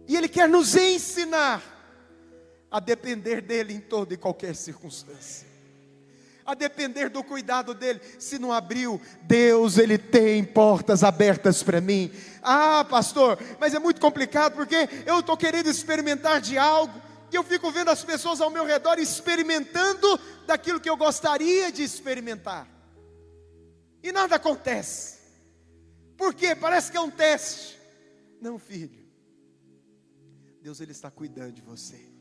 e Ele quer nos ensinar a depender dEle em toda e qualquer circunstância, a depender do cuidado dEle. Se não abriu, Deus, Ele tem portas abertas para mim. Ah, pastor, mas é muito complicado, porque eu estou querendo experimentar de algo, e eu fico vendo as pessoas ao meu redor experimentando daquilo que eu gostaria de experimentar, e nada acontece. Por quê? Parece que é um teste. Não, filho, Deus, Ele está cuidando de você.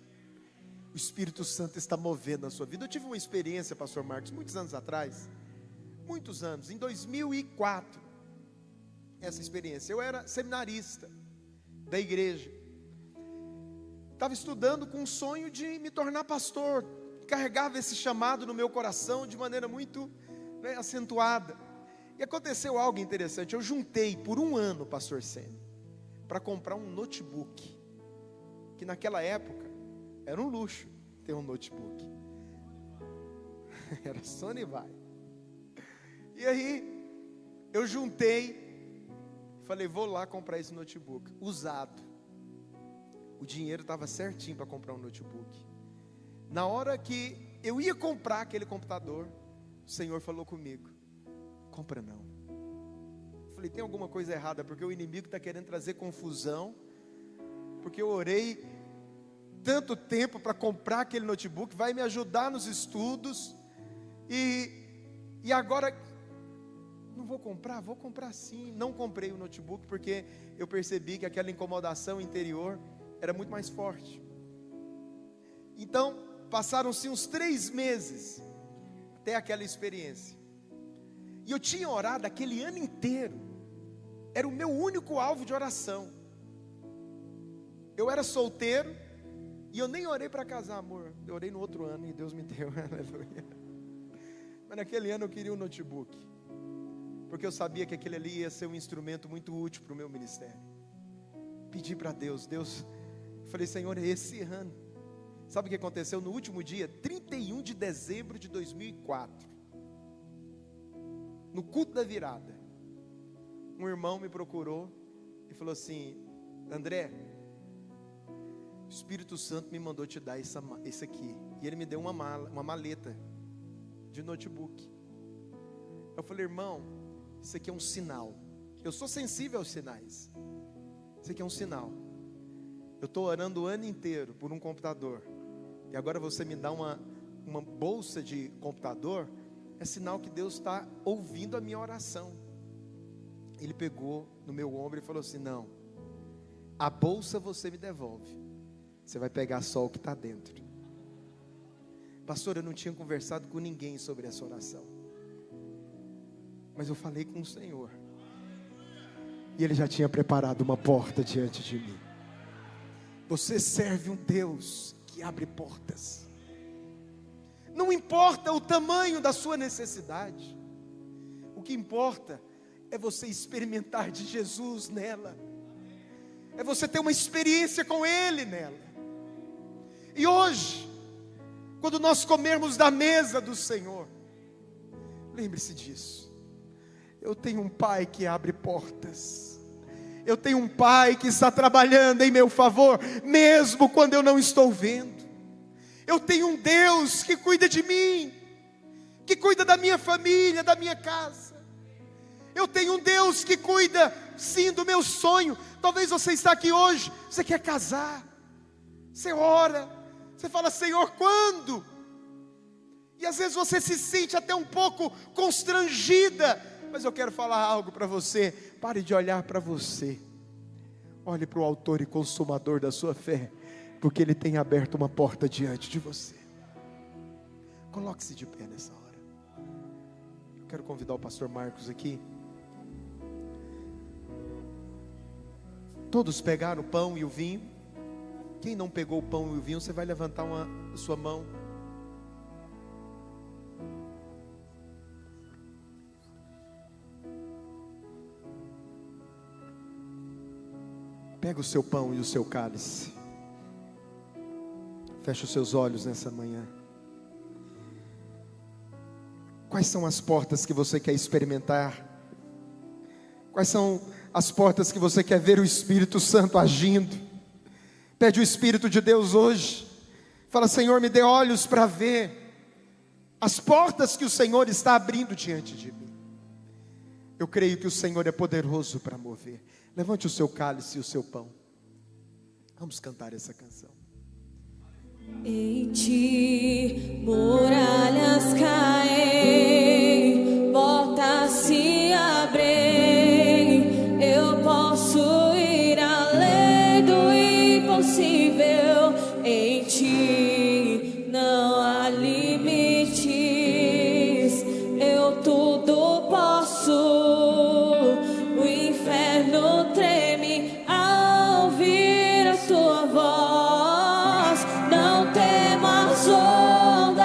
O Espírito Santo está movendo a sua vida. Eu tive uma experiência, pastor Marcos, muitos anos atrás, muitos anos, em 2004, essa experiência. Eu era seminarista da igreja, estava estudando com o sonho de me tornar pastor, carregava esse chamado no meu coração de maneira muito acentuada. E aconteceu algo interessante. Eu juntei por um ano, pastor Sênio, para comprar um notebook, que naquela época era um luxo ter um notebook. Era Sony vai. E aí, eu juntei, falei, vou lá comprar esse notebook, usado. O dinheiro estava certinho para comprar um notebook. Na hora que eu ia comprar aquele computador, o Senhor falou comigo, compra não. Falei, tem alguma coisa errada, porque o inimigo está querendo trazer confusão, porque eu orei tanto tempo para comprar aquele notebook, vai me ajudar nos estudos, e agora, não vou comprar sim. Não comprei o notebook, porque eu percebi que aquela incomodação interior era muito mais forte. Então, passaram-se uns 3 meses, até aquela experiência, e eu tinha orado aquele ano inteiro, era o meu único alvo de oração. Eu era solteiro, e eu nem orei para casar, amor. Eu orei no outro ano e Deus me deu, aleluia. Mas naquele ano eu queria um notebook, porque eu sabia que aquele ali ia ser um instrumento muito útil para o meu ministério. Pedi para Deus, falei, Senhor, é esse ano. Sabe o que aconteceu no último dia? 31 de dezembro de 2004, no culto da virada, um irmão me procurou e falou assim, André, o Espírito Santo me mandou te dar esse aqui. E ele me deu uma maleta de notebook. Eu falei, irmão, isso aqui é um sinal. Eu sou sensível aos sinais. Isso aqui é um sinal. Eu estou orando o ano inteiro por um computador, e agora você me dá uma bolsa de computador. É sinal que Deus está ouvindo a minha oração. Ele pegou no meu ombro e falou assim, não, a bolsa você me devolve, você vai pegar só o que está dentro. Pastor, eu não tinha conversado com ninguém sobre essa oração, mas eu falei com o Senhor, e Ele já tinha preparado uma porta diante de mim. Você serve um Deus que abre portas. Não importa o tamanho da sua necessidade, o que importa é você experimentar de Jesus nela, é você ter uma experiência com Ele nela. E hoje, quando nós comermos da mesa do Senhor, lembre-se disso. Eu tenho um Pai que abre portas. Eu tenho um Pai que está trabalhando em meu favor, mesmo quando eu não estou vendo. Eu tenho um Deus que cuida de mim, que cuida da minha família, da minha casa. Eu tenho um Deus que cuida, sim, do meu sonho. Talvez você está aqui hoje, você quer casar, você ora, você fala: Senhor, quando? E às vezes você se sente até um pouco constrangida. Mas eu quero falar algo para você. Pare de olhar para você. Olhe para o autor e consumador da sua fé, porque Ele tem aberto uma porta diante de você. Coloque-se de pé nessa hora. Eu quero convidar o pastor Marcos aqui. Todos pegaram o pão e o vinho. Quem não pegou o pão e o vinho, você vai levantar a sua mão. Pega o seu pão e o seu cálice. Feche os seus olhos nessa manhã. Quais são as portas que você quer experimentar? Quais são as portas que você quer ver o Espírito Santo agindo? Pede o Espírito de Deus hoje. Fala: Senhor, me dê olhos para ver as portas que o Senhor está abrindo diante de mim. Eu creio que o Senhor é poderoso para mover. Levante o seu cálice e o seu pão. Vamos cantar essa canção. Em ti muralhas caem, portas se abrem. Eu posso ir além do impossível. Em ti não há limites. Eu tudo posso. O inferno treme ao ouvir a tua voz. Não temas ondas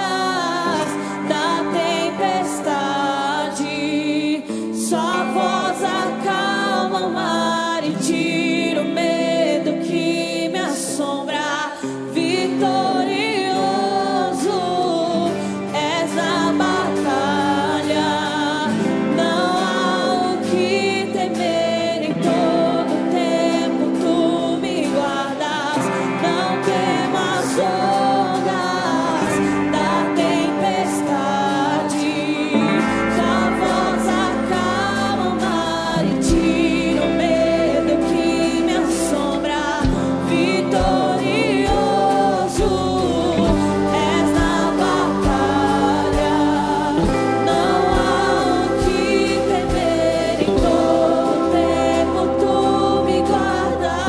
da tempestade. Sua voz acalma o mar e tira o medo que me assombra. Vitorioso és na batalha. Não há o que temer. Em todo tempo tu me guardas. Não temas ondas da tempestade. Sua voz acalma o mar e tira o medo que me assombra. Vitorioso és na batalha. Não há o que temer. Em todo tempo tu me guardas.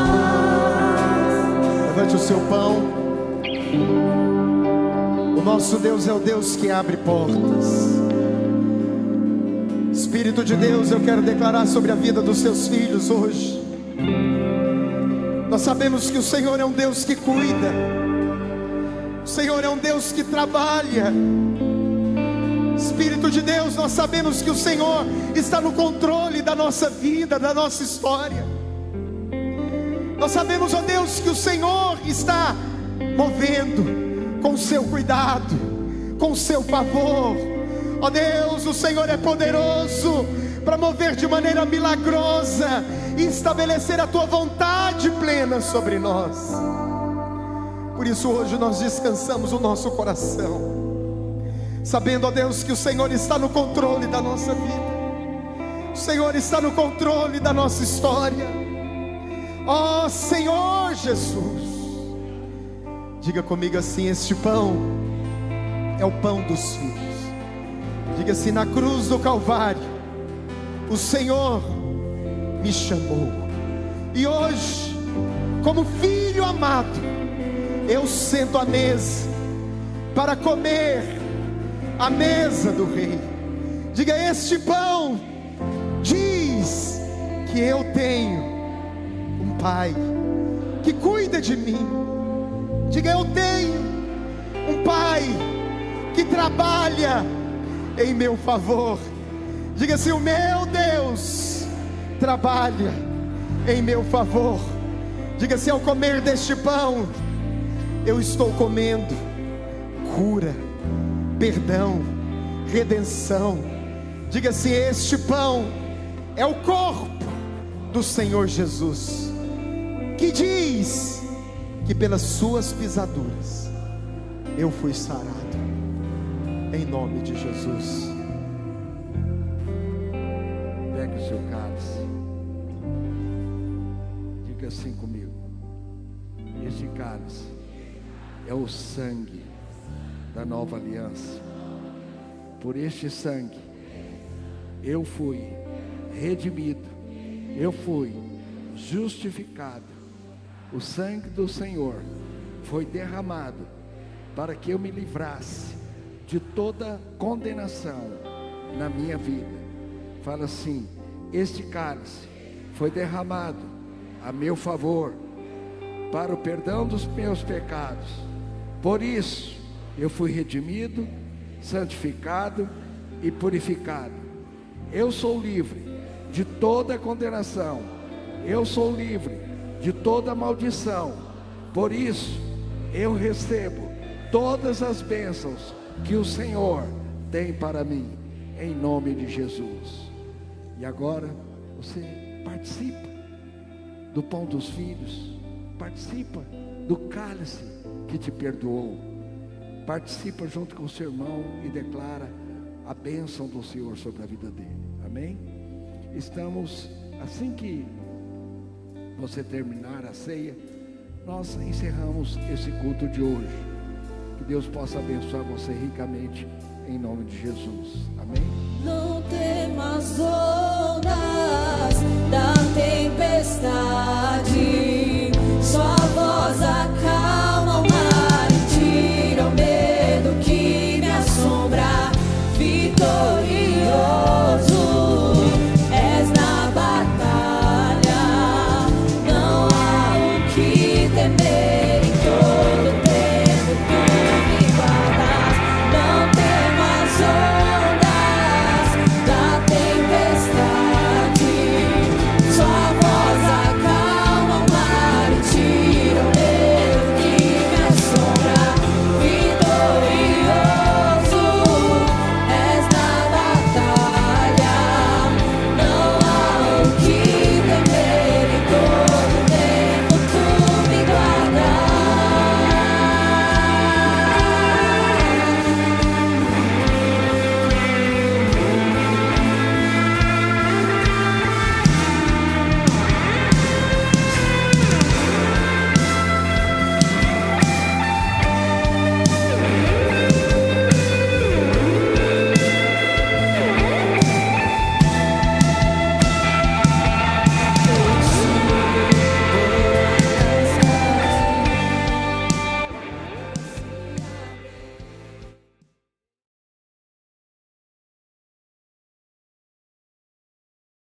Levante o seu pão. O nosso Deus é o Deus que abre portas. Espírito de Deus, eu quero declarar sobre a vida dos seus filhos hoje. Nós sabemos que o Senhor é um Deus que cuida. O Senhor é um Deus que trabalha. Espírito de Deus, nós sabemos que o Senhor está no controle da nossa vida, da nossa história. Nós sabemos, ó Deus, que o Senhor está movendo com o seu cuidado, com o seu favor. Ó Deus, o Senhor é poderoso para mover de maneira milagrosa e estabelecer a tua vontade plena sobre nós. Por isso hoje nós descansamos o nosso coração, sabendo, ó Deus, que o Senhor está no controle da nossa vida. O Senhor está no controle da nossa história. Ó Senhor Jesus, diga comigo assim: este pão é o pão dos filhos. Diga assim: na cruz do Calvário o Senhor me chamou, e hoje, como filho amado, eu sento à mesa para comer a mesa do Rei. Diga: este pão diz que eu tenho um Pai que cuida de mim. Diga: eu tenho um Pai que trabalha em meu favor. Diga assim: o meu Deus trabalha em meu favor. Diga assim: ao comer deste pão, eu estou comendo cura, perdão, redenção. Diga assim: este pão é o corpo do Senhor Jesus, que diz que pelas suas pisaduras eu fui sarado. Em nome de Jesus. Pegue o seu cálice. Diga assim comigo. Este cálice é o sangue da nova aliança. Por este sangue eu fui redimido, eu fui justificado. O sangue do Senhor foi derramado para que eu me livrasse de toda condenação na minha vida. Fala assim: este cálice foi derramado a meu favor para o perdão dos meus pecados. Por isso eu fui redimido, santificado e purificado. Eu sou livre de toda condenação. Eu sou livre de toda maldição. Por isso eu recebo todas as bênçãos que o Senhor tem para mim, em nome de Jesus. E agora você participa do pão dos filhos, participa do cálice que te perdoou, participa junto com o seu irmão e declara a bênção do Senhor sobre a vida dele. Amém? Estamos, assim que você terminar a ceia, nós encerramos esse culto de hoje. Que Deus possa abençoar você ricamente, em nome de Jesus. Amém? Não temas ondas da tempestade, sua voz acalma o mar e tira o medo que me assombra. Vitorioso és na batalha, não há o que temer, em todo tempo tu me guardas. Não temas ondas da tempestade, sua voz acalma o mar e tira o medo que me assombra. Vitorioso és na batalha, não há o que